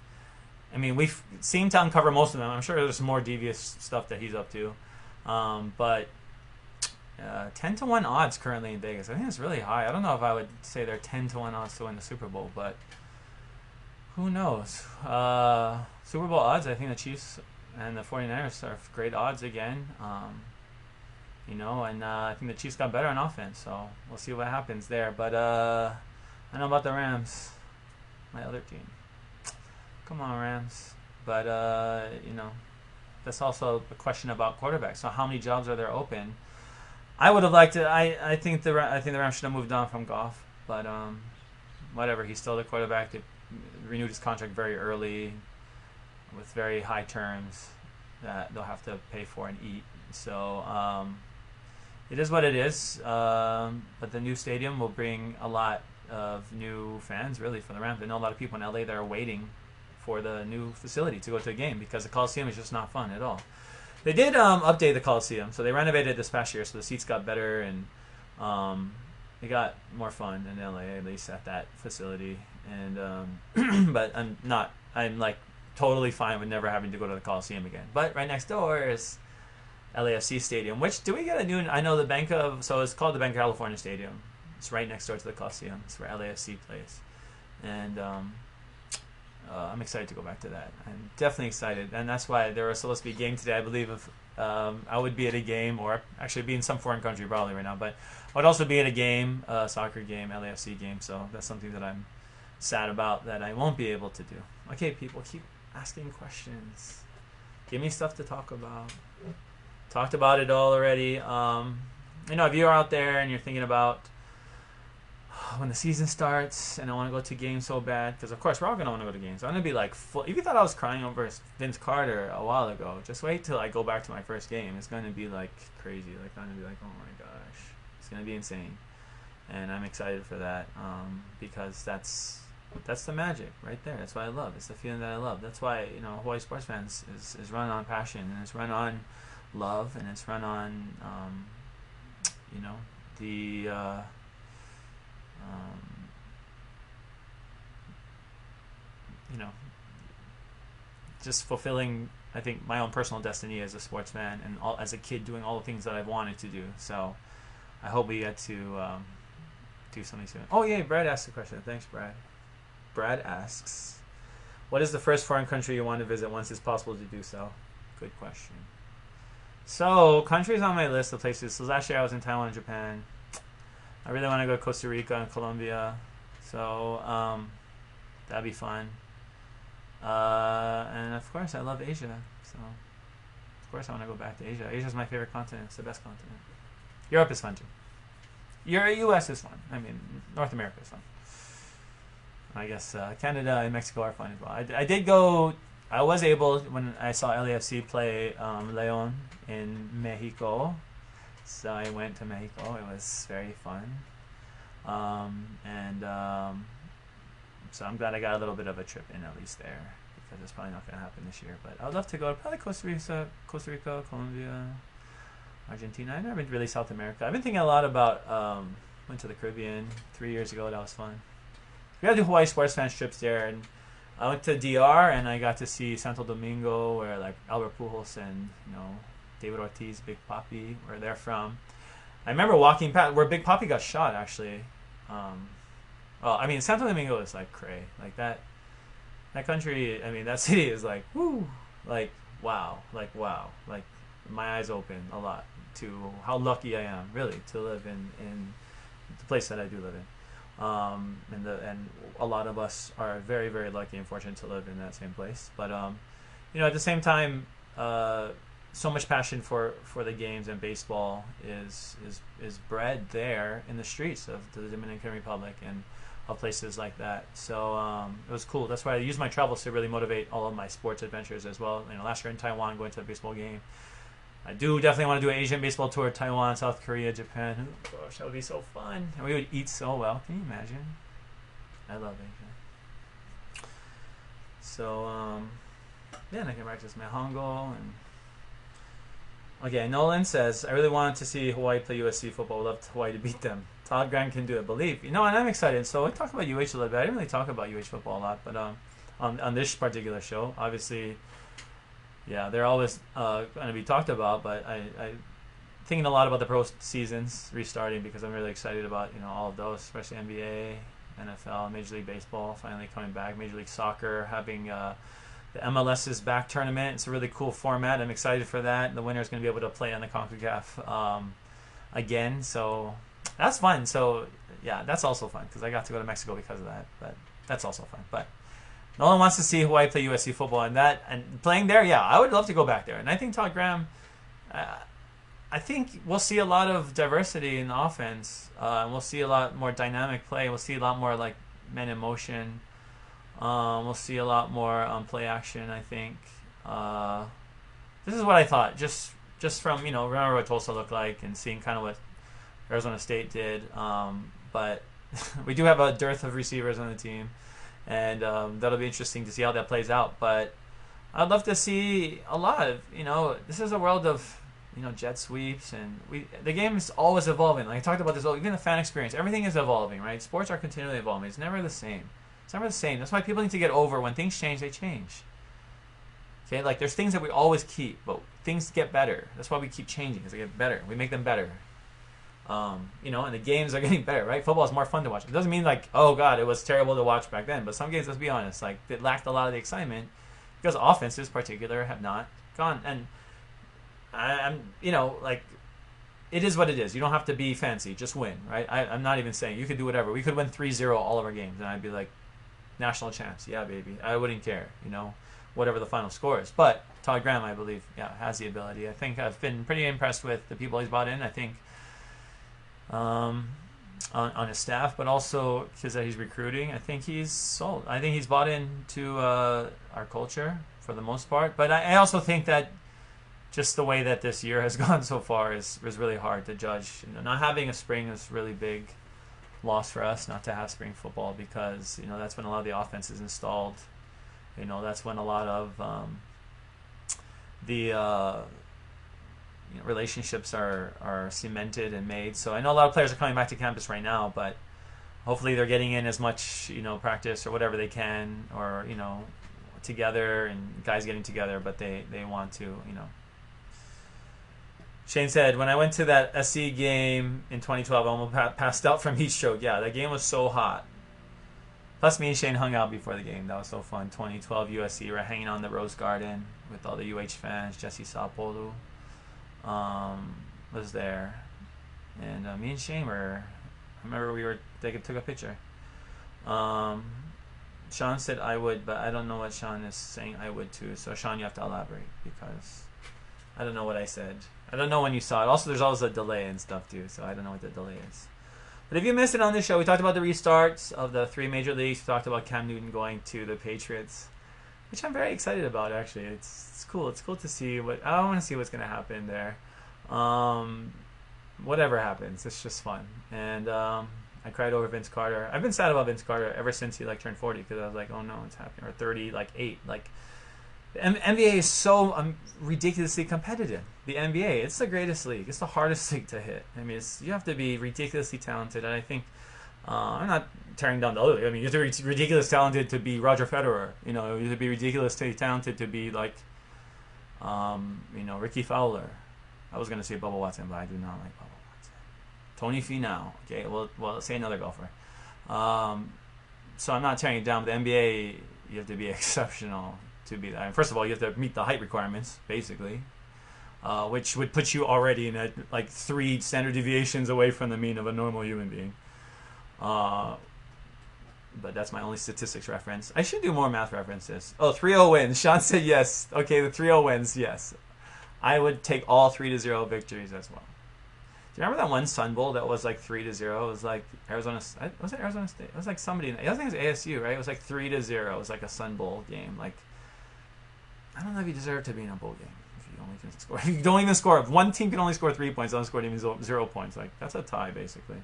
I mean, we've seemed to uncover most of them. I'm sure there's some more devious stuff that he's up to. But 10-1 odds currently in Vegas. I think it's really high. I don't know if I would say they're 10-1 odds to win the Super Bowl, but who knows? Super Bowl odds, I think the Chiefs and the 49ers are great odds again. And I think the Chiefs got better on offense, so we'll see what happens there. But I know about the Rams, my other team. Come on, Rams. But, that's also a question about quarterbacks. So how many jobs are there open? I would have liked to. I think the Rams should have moved on from Goff. But whatever. He's still the quarterback. They renewed his contract very early with very high terms that they'll have to pay for and eat. So it is what it is. But the new stadium will bring a lot of new fans, really, for the Rams. I know a lot of people in LA that are waiting for the new facility to go to a game because the Coliseum is just not fun at all. They did update the Coliseum, so they renovated this past year, so the seats got better and it got more fun in LA, at least at that facility. And but I'm like totally fine with never having to go to the Coliseum again. But right next door is LAFC Stadium, which do we get a new? I know so it's called the Bank of California Stadium. It's right next door to the Coliseum. It's where LAFC plays, and I'm excited to go back to that. I'm definitely excited, and that's why there was supposed to be a game today. I believe if I would be at a game, or actually be in some foreign country probably right now, but I would also be at a game, a soccer game, LAFC game. So that's something that I'm sad about that I won't be able to do. Okay, people, keep asking questions. Give me stuff to talk about. Talked about it all already. If you're out there and you're thinking about when the season starts and I want to go to games so bad, because of course we're all going to want to go to games. I'm going to be like full. If you thought I was crying over Vince Carter a while ago, just wait till I go back to my first game. It's going to be like crazy. Like I'm going to be like, oh my gosh, it's going to be insane. And I'm excited for that because that's the magic right there. That's what I love. It's the feeling that I love. That's why Hawaii Sports Fans is run on passion, and it's run on love, and it's run on the just fulfilling, I think, my own personal destiny as a sportsman and as a kid doing all the things that I've wanted to do. So I hope we get to do something soon. Oh yeah, Brad asked a question. Thanks, Brad. Brad asks, what is the first foreign country you want to visit once it's possible to do so? Good question. So countries on my list of places. So last year I was in Taiwan and Japan. I really want to go to Costa Rica and Colombia. So that'd be fun. And of course I love Asia. So of course I want to go back to Asia. Asia's my favorite continent. It's the best continent. Europe is fun too. US is fun. I mean, North America is fun. I guess Canada and Mexico are fun as well. I did go. I was able, when I saw LAFC play Leon in Mexico, so I went to Mexico. It was very fun, so I'm glad I got a little bit of a trip in at least there, because it's probably not going to happen this year. But I would love to go to probably Costa Rica, Colombia, Argentina. I've never been to really South America. I've been thinking a lot about went to the Caribbean 3 years ago. That was fun. We got to do Hawaii Sports Fans trips there, and I went to DR and I got to see Santo Domingo, where like Albert Pujols and David Ortiz, Big Papi, where they're from. I remember walking past where Big Papi got shot, actually. Santo Domingo is like cray, like that country. I mean, that city is like woo, like wow, like my eyes open a lot to how lucky I am, really, to live in the place that I do live in. And a lot of us are very, very lucky and fortunate to live in that same place. But at the same time, so much passion for the games, and baseball is bred there in the streets of the Dominican Republic and of places like that. So it was cool. That's why I use my travels to really motivate all of my sports adventures as well. Last year in Taiwan, going to a baseball game. I do definitely want to do an Asian baseball tour: Taiwan, South Korea, Japan. Oh gosh, that would be so fun, and we would eat so well. Can you imagine? I love Asia. So yeah, and I can practice my Hangul. And okay, Nolan says, I really wanted to see Hawaii play USC football. Would love Hawaii to beat them. Todd Grant can do it. Believe. And I'm excited. So I talk about UH a little bit. I didn't really talk about UH football a lot, but on this particular show, obviously, yeah, they're always going to be talked about. But I thinking a lot about the pro seasons restarting, because I'm really excited about all of those, especially NBA, NFL, Major League Baseball finally coming back, Major League Soccer having the MLS's back tournament. It's a really cool format. I'm excited for that. The winner is going to be able to play on the CONCACAF again. So that's fun. So yeah, that's also fun because I got to go to Mexico because of that. But that's also fun. But no one wants to see Hawaii play USC football, and playing there. Yeah, I would love to go back there. And I think Todd Graham. I think we'll see a lot of diversity in the offense. And we'll see a lot more dynamic play. We'll see a lot more like men in motion. We'll see a lot more play action, I think. This is what I thought, just from, remember what Tulsa looked like and seeing kind of what Arizona State did. But we do have a dearth of receivers on the team, and that'll be interesting to see how that plays out. But I'd love to see a lot of, this is a world of, jet sweeps, and the game is always evolving. Like I talked about this, even the fan experience, everything is evolving, right? Sports are continually evolving. It's never the same. It's never the same. That's why people need to get over when things change, they change. Okay, like there's things that we always keep, but things get better. That's why we keep changing, because they get better. We make them better. And the games are getting better, right? Football is more fun to watch. It doesn't mean like, oh God, it was terrible to watch back then. But some games, let's be honest, like it lacked a lot of the excitement because offenses, in particular, have not gone. And I'm, like it is what it is. You don't have to be fancy, just win, right? I'm not even saying you could do whatever. We could win 3-0 all of our games, and I'd be like, national champs, yeah, baby. I wouldn't care, whatever the final score is. But Todd Graham, I believe, has the ability. I think I've been pretty impressed with the people he's brought in. I think on his staff, but also kids that he's recruiting. I think he's sold. I think he's bought into our culture for the most part. But I also think that just the way that this year has gone so far is really hard to judge. Not having a spring is really big loss for us, not to have spring football, because that's when a lot of the offense is installed. That's when a lot of the relationships are cemented and made. So I know a lot of players are coming back to campus right now, but hopefully they're getting in as much practice or whatever they can, or together, and guys getting together, but they want to Shane said, when I went to that SC game in 2012, I almost passed out from heat stroke. Yeah, that game was so hot. Plus, me and Shane hung out before the game. That was so fun. 2012 USC. We were hanging on the Rose Garden with all the UH fans. Jesse Sapolu was there. And me and Shane were... I remember they took a picture. Sean said I would, but I don't know what Sean is saying I would too. So, Sean, you have to elaborate, because I don't know what I said. I don't know when you saw it. Also, there's always a delay and stuff too, so I don't know what the delay is. But if you missed it on this show, we talked about the restarts of the 3 major leagues. We talked about Cam Newton going to the Patriots, which I'm very excited about, actually. It's cool. It's cool to see I want to see what's going to happen there. Whatever happens, it's just fun. And I cried over Vince Carter. I've been sad about Vince Carter ever since he turned 40, because I was like, oh no, it's happening. Or 30, 8. The NBA is so ridiculously competitive. The NBA, it's the greatest league. It's the hardest league to hit. I mean, you have to be ridiculously talented. And I think, I'm not tearing down the other league. I mean, you have to be ridiculously talented to be Roger Federer. You have to be ridiculously talented to be Ricky Fowler. I was going to say Bubba Watson, but I do not like Bubba Watson. Tony Finau. Okay, well, say another golfer. So I'm not tearing it down, but the NBA, you have to be exceptional to be that. First of all, you have to meet the height requirements, basically, which would put you already in 3 standard deviations away from the mean of a normal human being. But that's my only statistics reference. I should do more math references. Oh, 3-0 wins. Sean said yes. Okay, the 3-0 wins, yes. I would take all 3-0 victories as well. Do you remember that one Sun Bowl that was like 3-0? It was like Arizona. Was it Arizona State? It was like somebody. I think it was ASU, right? It was like 3-0. It was like a Sun Bowl game. Like, I don't know if you deserve to be in a bowl game if you only can score. If you don't even score. If one team can only score 3 points, don't score even 0 points. Like, that's a tie basically.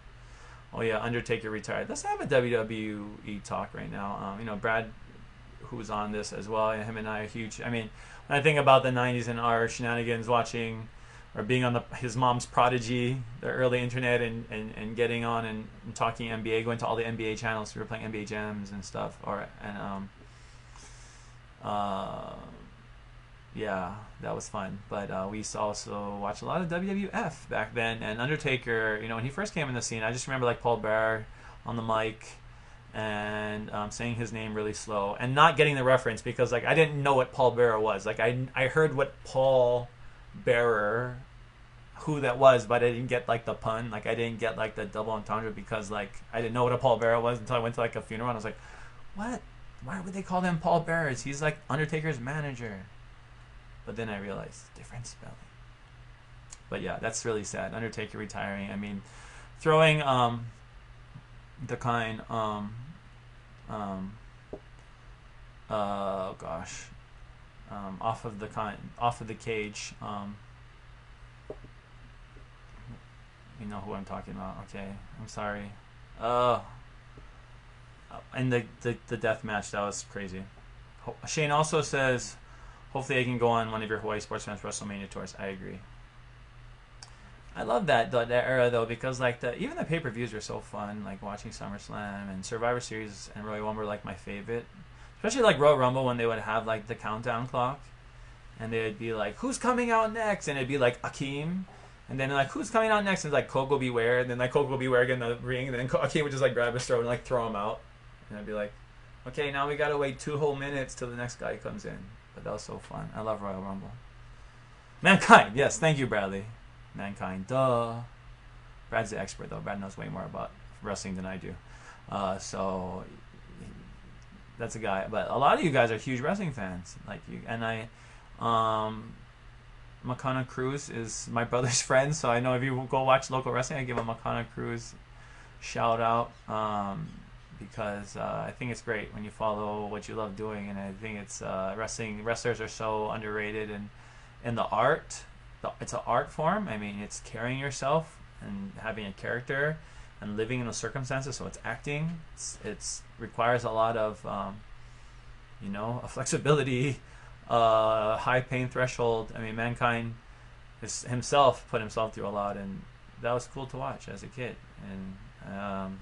Oh yeah, Undertaker retired. Let's have a WWE talk right now. Brad, who's on this as well, and him and I are huge. I mean, when I think about the '90s and our shenanigans, watching or being on his mom's Prodigy, the early internet, and getting on and talking NBA, going to all the NBA channels. We were playing NBA jams and stuff. Yeah, that was fun. But we used to also watch a lot of WWF back then. And Undertaker, when he first came in the scene, I just remember like Paul Bearer on the mic and saying his name really slow and not getting the reference because like I didn't know what Paul Bearer was. Like I heard what Paul Bearer, who that was, but I didn't get like the pun. Like I didn't get like the double entendre because like I didn't know what a Paul Bearer was until I went to like a funeral and I was like, what? Why would they call them Paul Bearers? He's like Undertaker's manager. But then I realized different spelling. But yeah, that's really sad. Undertaker retiring. I mean, throwing the kind oh gosh, off of the cage. You know who I'm talking about. Okay, I'm sorry. And the death match, that was crazy. Shane also says, hopefully I can go on one of your Hawaii Sports Fans WrestleMania tours. I agree. I love that era though because like even the pay-per-views were so fun. Like watching SummerSlam and Survivor Series and Royal Rumble were like my favorite. Especially like Royal Rumble when they would have like the countdown clock, and they would be like, "Who's coming out next?" And it'd be like Akeem, and then like, "Who's coming out next?" And it's like Koko Beware, and then like Koko Beware get in the ring, and then Akeem would just like grab his throat and like throw him out, and I'd be like, "Okay, now we gotta wait 2 whole minutes till the next guy comes in." But that was so fun. I love Royal Rumble. Mankind, yes, thank you, Bradley. Mankind, duh. Brad's the expert though. Brad knows way more about wrestling than I do. So that's a guy. But a lot of you guys are huge wrestling fans, like you and I. Makana Cruz is my brother's friend, so I know if you go watch local wrestling, I give a Makana Cruz shout out because I think it's great when you follow what you love doing, and I think it's wrestlers are so underrated, and the art. It's an art form. I mean, it's carrying yourself and having a character and living in those circumstances. So it's acting. It's requires a lot of, a flexibility, high pain threshold. I mean, Mankind himself put himself through a lot, and that was cool to watch as a kid, and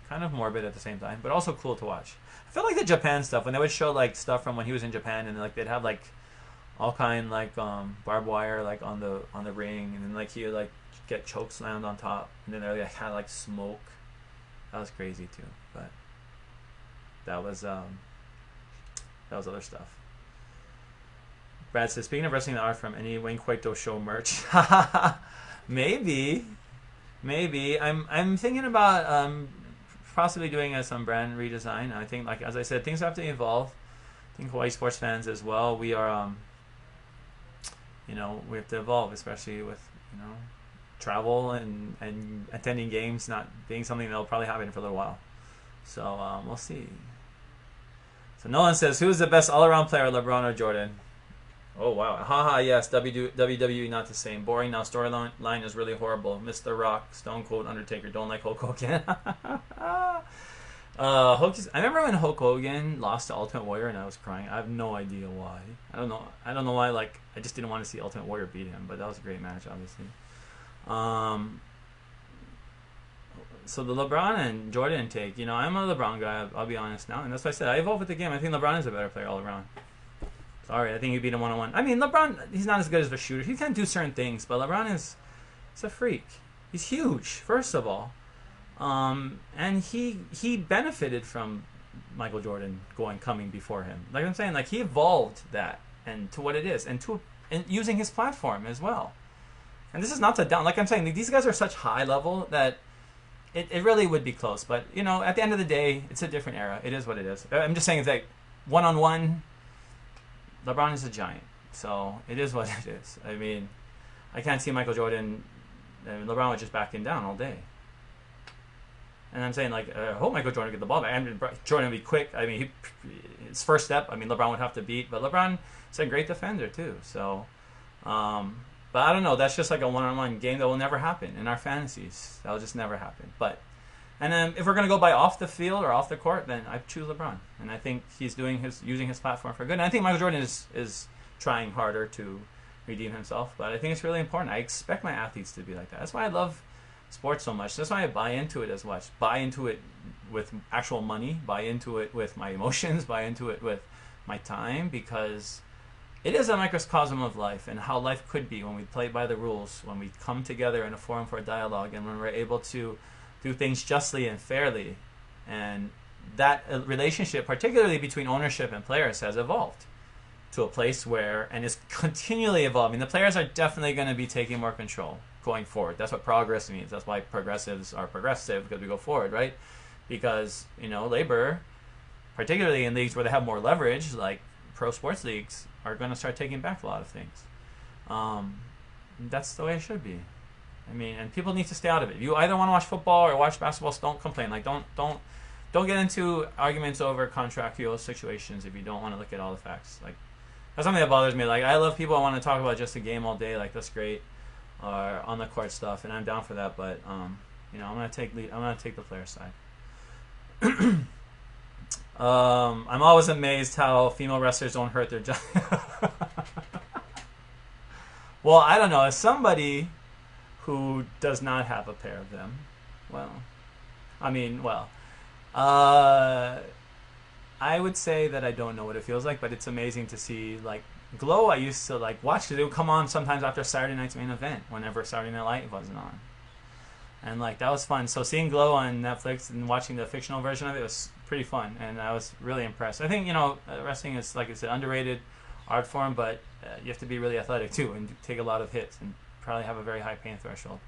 kind of morbid at the same time, but also cool to watch. I feel like the Japan stuff when they would show like stuff from when he was in Japan, and like they'd have like all kind like barbed wire like on the ring, and then like he would like get choke slammed on top, and then they like, had like smoke. That was crazy too, but that was other stuff. Brad says, speaking of wrestling, the art from any Wayne Coito Show merch. maybe I'm thinking about possibly doing some brand redesign. I think, like as I said, things have to evolve. I think Hawaii Sports Fans as well, we are we have to evolve, especially with travel and attending games not being something that'll probably happen for a little while. So we'll see. So Nolan says, who's the best all-around player, LeBron or Jordan? Oh wow, haha, yes, WWE not the same. Boring now, storyline is really horrible. Mr. Rock, Stone Cold, Undertaker, don't like Hulk Hogan. I remember when Hulk Hogan lost to Ultimate Warrior and I was crying. I have no idea why. I don't know why. Like, I just didn't want to see Ultimate Warrior beat him, but that was a great match, obviously. So the LeBron and Jordan take. I'm a LeBron guy. I'll be honest now, and that's why I said I evolved with the game. I think LeBron is a better player all around. Sorry, I think he beat him 1-on-1. I mean, LeBron, he's not as good as a shooter. He can do certain things, but LeBron is a freak. He's huge, first of all. And he benefited from Michael Jordan coming before him. Like I'm saying, like he evolved that and to what it is, and using his platform as well. And this is not to down. Like I'm saying, these guys are such high level that it really would be close. But at the end of the day, it's a different era. It is what it is. I'm just saying, it's like 1-on-1. LeBron is a giant, so it is what it is. I mean, I can't see Michael Jordan and LeBron was just backing down all day. And I'm saying, like, I hope Michael Jordan get the ball back. I mean, Jordan would be quick. I mean, his first step, I mean, LeBron would have to beat. But LeBron is a great defender, too. So, but I don't know. That's just like a one-on-one game that will never happen in our fantasies. That will just never happen. But, and then if we're going to go by off the field or off the court, then I choose LeBron. And I think he's using his platform for good. And I think Michael Jordan is trying harder to redeem himself. But I think it's really important. I expect my athletes to be like that. That's why I love sports so much. That's why I buy into it as much. Buy into it with actual money. Buy into it with my emotions. Buy into it with my time, because it is a microcosm of life and how life could be when we play by the rules, when we come together in a forum for dialogue, and when we're able to do things justly and fairly. And that relationship, particularly between ownership and players, has evolved to a place where, and is continually evolving. The players are definitely going to be taking more control going forward. That's what progress means. That's why progressives are progressive, because we go forward, right? Because, labor, particularly in leagues where they have more leverage, like pro sports leagues, are going to start taking back a lot of things. That's the way it should be. I mean, and people need to stay out of it. If you either want to watch football or watch basketball, so don't complain. Like, don't get into arguments over contractual situations if you don't want to look at all the facts. Like, that's something that bothers me. Like, I love people who want to talk about just the game all day. Like, that's great. Or on the court stuff, and I'm down for that. But I'm gonna take the player side. I'm always amazed how female wrestlers don't hurt their job. Well, I don't know. As somebody who does not have a pair of them, I would say that I don't know what it feels like, but it's amazing to see, like, Glow. I used to watch, because it would come on sometimes after Saturday night's main event, whenever Saturday Night Live wasn't on, and that was fun. So seeing Glow on Netflix and watching the fictional version of it was pretty fun, and I was really impressed. I think wrestling is, like I said, underrated art form, but you have to be really athletic too, and take a lot of hits, and probably have a very high pain threshold.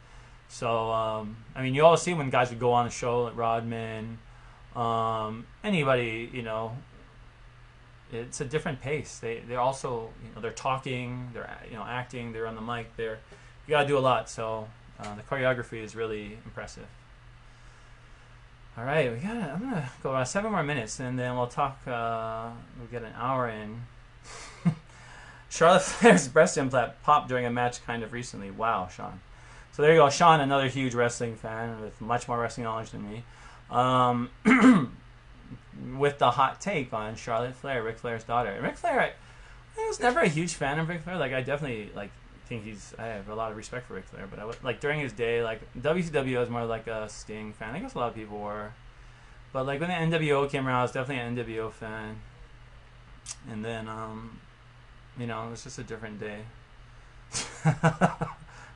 So you always see when guys would go on a show, like Rodman, anybody, it's a different pace. They're also, they're talking, they're acting, they're on the mic. You got to do a lot. So the choreography is really impressive. All right, I'm gonna go about 7 more minutes, and then we'll talk. We'll get an hour in. Charlotte Flair's breast implant popped during a match kind of recently. Wow, Sean. So there you go, Sean, another huge wrestling fan with much more wrestling knowledge than me. With the hot take on Charlotte Flair, Ric Flair's daughter. And Ric Flair, I was never a huge fan of Ric Flair. I definitely think I have a lot of respect for Ric Flair, but I was, during his day, WCW, I was more like a Sting fan. I guess a lot of people were, but when the NWO came around, I was definitely an NWO fan. And then it was just a different day.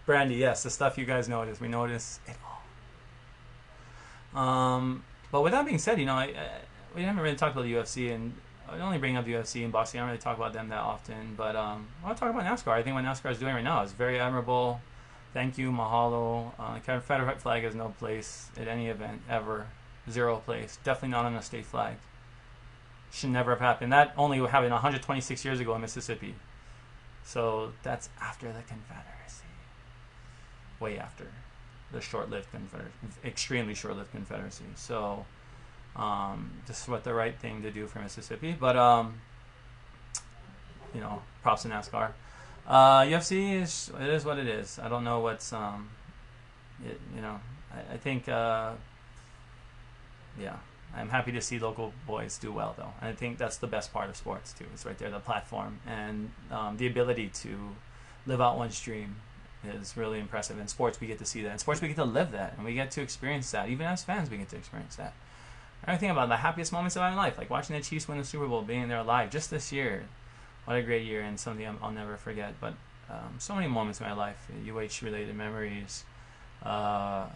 Brandy, yes, the stuff you guys notice, we notice it all. But with that being said, we haven't really talked about the UFC, and I only bring up the UFC and boxing. I don't really talk about them that often, but I want to talk about NASCAR. I think what NASCAR is doing right now is very admirable. Thank you, mahalo. Confederate flag has no place at any event ever. 0 place. Definitely not on a state flag. Should never have happened. That only happened 126 years ago in Mississippi. So that's after the Confederacy. Way after the short-lived Confederacy, extremely short-lived Confederacy. So this is what the right thing to do for Mississippi. But props to NASCAR. UFC it is what it is. I don't know what's I think I'm happy to see local boys do well, though. And I think that's the best part of sports too. It's right there, the platform, and the ability to live out one's dream is really impressive. In sports, we get to see that. In sports, we get to live that, and we get to experience that. Even as fans, we get to experience that. I think about the happiest moments of my life, like watching the Chiefs win the Super Bowl, being there live just this year. What a great year, and something I'll never forget. But so many moments in my life, UH-related memories, they all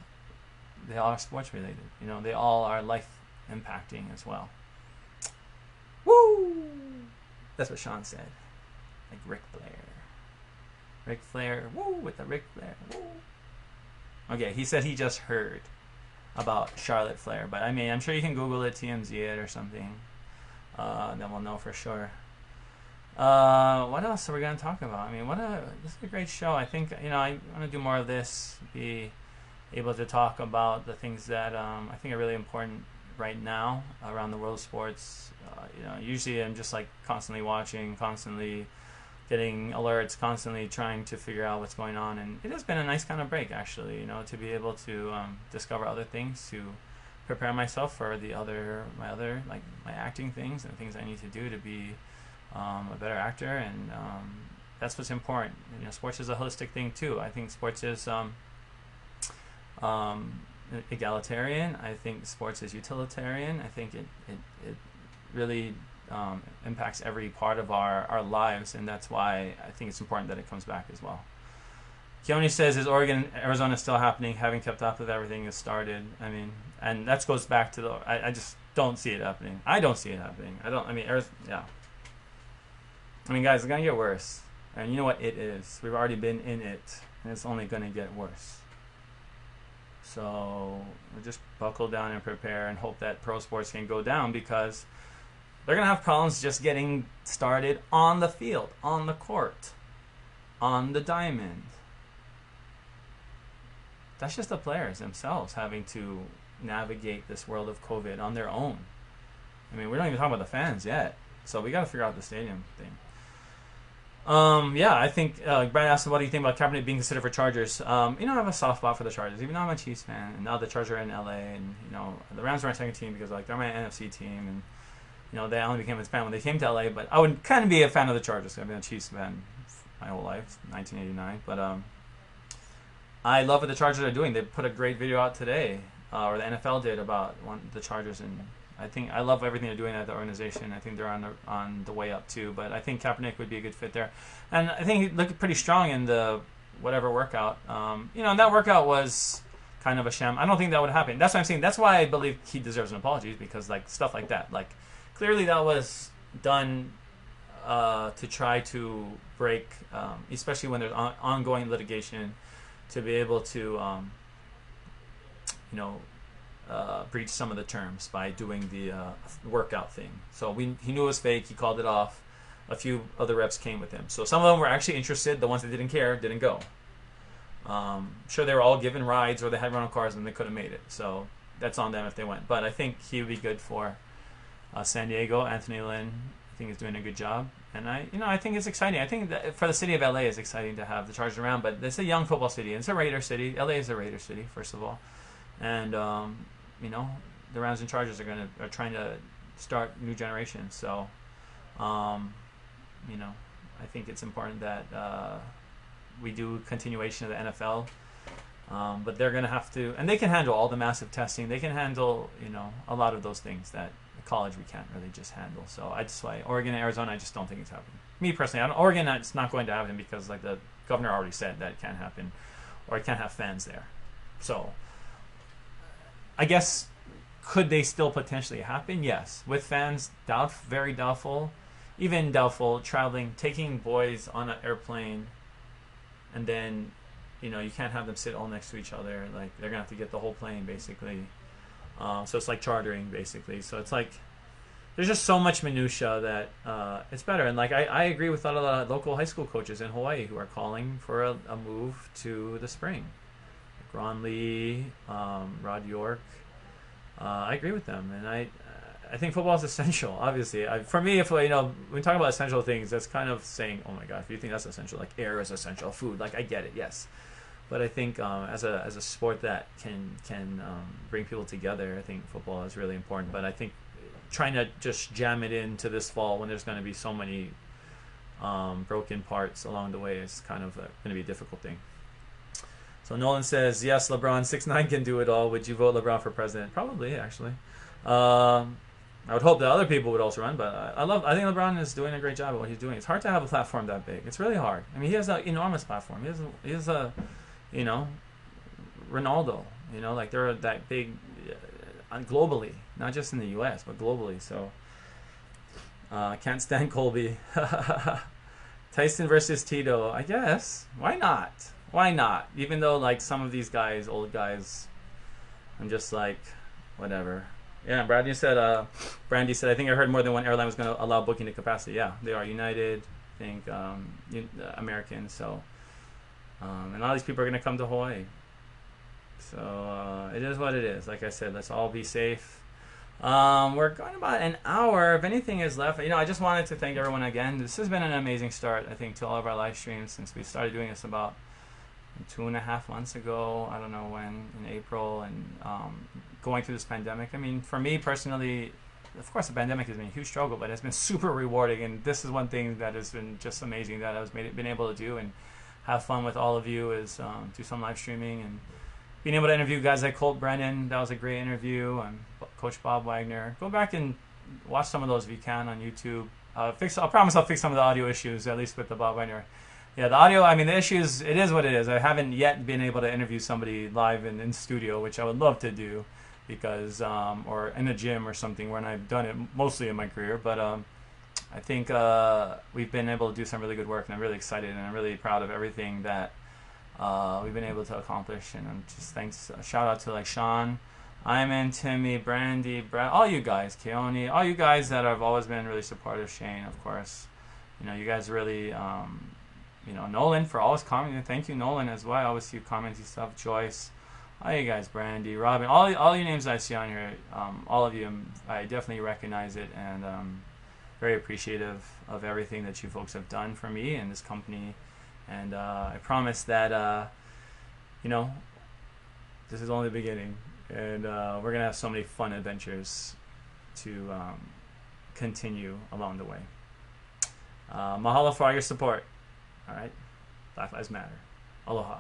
are sports-related. They all are life-impacting as well. Woo! That's what Sean said. Like Ric Flair. Ric Flair, woo, with the Ric Flair, woo. Okay, he said he just heard about Charlotte Flair, but I'm sure you can Google it, TMZ it or something. Then we'll know for sure. What else are we going to talk about? I mean, this is a great show. I think, I want to do more of this, be able to talk about the things that I think are really important right now around the world of sports. Usually I'm just like constantly watching, constantly getting alerts, constantly trying to figure out what's going on. And it has been a nice kind of break, actually, to be able to discover other things, to prepare myself for my acting things and things I need to do to be a better actor, and that's what's important. Sports is a holistic thing too. I think sports is egalitarian. I think sports is utilitarian. I think it really impacts every part of our lives, and that's why I think it's important that it comes back as well. Keone says, is Oregon, Arizona still happening? Having kept up with everything has started. I mean, and that goes back to I just don't see it happening. I don't see it happening. Yeah. I mean, guys, it's going to get worse. And you know what it is? We've already been in it, and it's only going to get worse. So we'll just buckle down and prepare and hope that pro sports can go down, because they're going to have problems just getting started on the field, on the court, on the diamond. That's just the players themselves having to navigate this world of COVID on their own. I mean, we're not even talking about the fans yet. So we got to figure out the stadium thing. I think Brad asked, what do you think about Kaepernick being considered for Chargers? I have a soft spot for the Chargers, even though I'm a Chiefs fan, and now the Chargers are in LA, and the Rams are my second team because they're my NFC team, and they only became a fan when they came to LA. But I would kind of be a fan of the Chargers. I've been a Chiefs fan my whole life, 1989. But I love what the Chargers are doing. They put a great video out today, or the NFL did, about the Chargers, and I love everything they're doing at the organization. I think they're on the way up too. But I think Kaepernick would be a good fit there, and I think he looked pretty strong in the whatever workout. And that workout was kind of a sham. I don't think that would happen. That's what I'm saying. That's why I believe he deserves an apology, because stuff like that, clearly that was done to try to break, especially when there's ongoing litigation, to be able to breach some of the terms by doing the workout thing. So he knew it was fake. He called it off. A few other reps came with him. So some of them were actually interested. The ones that didn't care didn't go. Sure, they were all given rides, or they had rental cars and they could have made it. So that's on them if they went. But I think he would be good for San Diego. Anthony Lynn, I think, is doing a good job. And I think it's exciting. I think that for the city of LA, it's exciting to have the Chargers around. But it's a young football city. It's a Raider city. LA is a Raider city, first of all. And the Rams and Chargers are trying to start new generations. So, I think it's important that we do continuation of the NFL. But they're going to have to, and they can handle all the massive testing. They can handle, a lot of those things that college we can't really just handle. So that's why Oregon and Arizona, I just don't think it's happening. Me personally, Oregon, it's not going to happen because the governor already said that it can't happen, or it can't have fans there. So I guess, could they still potentially happen? Yes. With fans, very doubtful. Even doubtful, traveling, taking boys on an airplane, and then, you can't have them sit all next to each other. They're going to have to get the whole plane, basically. So it's like chartering, basically. So it's there's just so much minutia that it's better. And I agree with a lot of the local high school coaches in Hawaii who are calling for a move to the spring. Ron Lee, Rod York. I agree with them, and I think football is essential. Obviously, for me, if when we talk about essential things, that's kind of saying, oh my God, if you think that's essential, air is essential, food, I get it, yes. But I think as a sport that can bring people together, I think football is really important. But I think trying to just jam it into this fall when there's going to be so many broken parts along the way is kind of going to be a difficult thing. So Nolan says, yes, LeBron 6'9" can do it all. Would you vote LeBron for president? Probably, actually. I would hope that other people would also run, but I think LeBron is doing a great job at what he's doing. It's hard to have a platform that big. It's really hard. I mean, he has an enormous platform. He has a Ronaldo. They're that big globally, not just in the U.S., but globally. So can't stand Colby. Tyson versus Tito, I guess. Why not? Why not? Even though some of these guys, old guys, I'm just whatever. Yeah, Brandy said, I think I heard more than one airline was going to allow booking to capacity. Yeah, they are. United, I think, American. So, and all these people are going to come to Hawaii. So it is what it is. Like I said, let's all be safe. We're going about an hour. If anything is left, I just wanted to thank everyone again. This has been an amazing start, I think, to all of our live streams since we started doing this about 2.5 months ago. I don't know when, in April, and going through this pandemic. I mean, for me personally, of course, the pandemic has been a huge struggle, but it's been super rewarding. And this is one thing that has been just amazing that I've been able to do and have fun with all of you is do some live streaming and being able to interview guys like Colt Brennan. That was a great interview. And Coach Bob Wagner. Go back and watch some of those if you can on YouTube. I promise I'll fix some of the audio issues, at least with the Bob Wagner. Yeah, the audio, I mean, the issues, it is what it is. I haven't yet been able to interview somebody live in studio, which I would love to do, because, or in a gym or something, when I've done it mostly in my career. But I think we've been able to do some really good work, and I'm really excited, and I'm really proud of everything that we've been able to accomplish. And I'm just shout out to like Sean, Iman, Timmy, Brandy, Brad, all you guys, Keone, all you guys that have always been really supportive. Shane, of course, you guys really, Nolan for always commenting. Thank you, Nolan, as well. I always see you commenting stuff. Joyce, all you guys, Brandy, Robin, all your names I see on here, all of you, I definitely recognize it, and very appreciative of everything that you folks have done for me and this company. And I promise that, this is only the beginning. And we're going to have so many fun adventures to continue along the way. Mahalo for all your support. All right? Black Lives Matter. Aloha.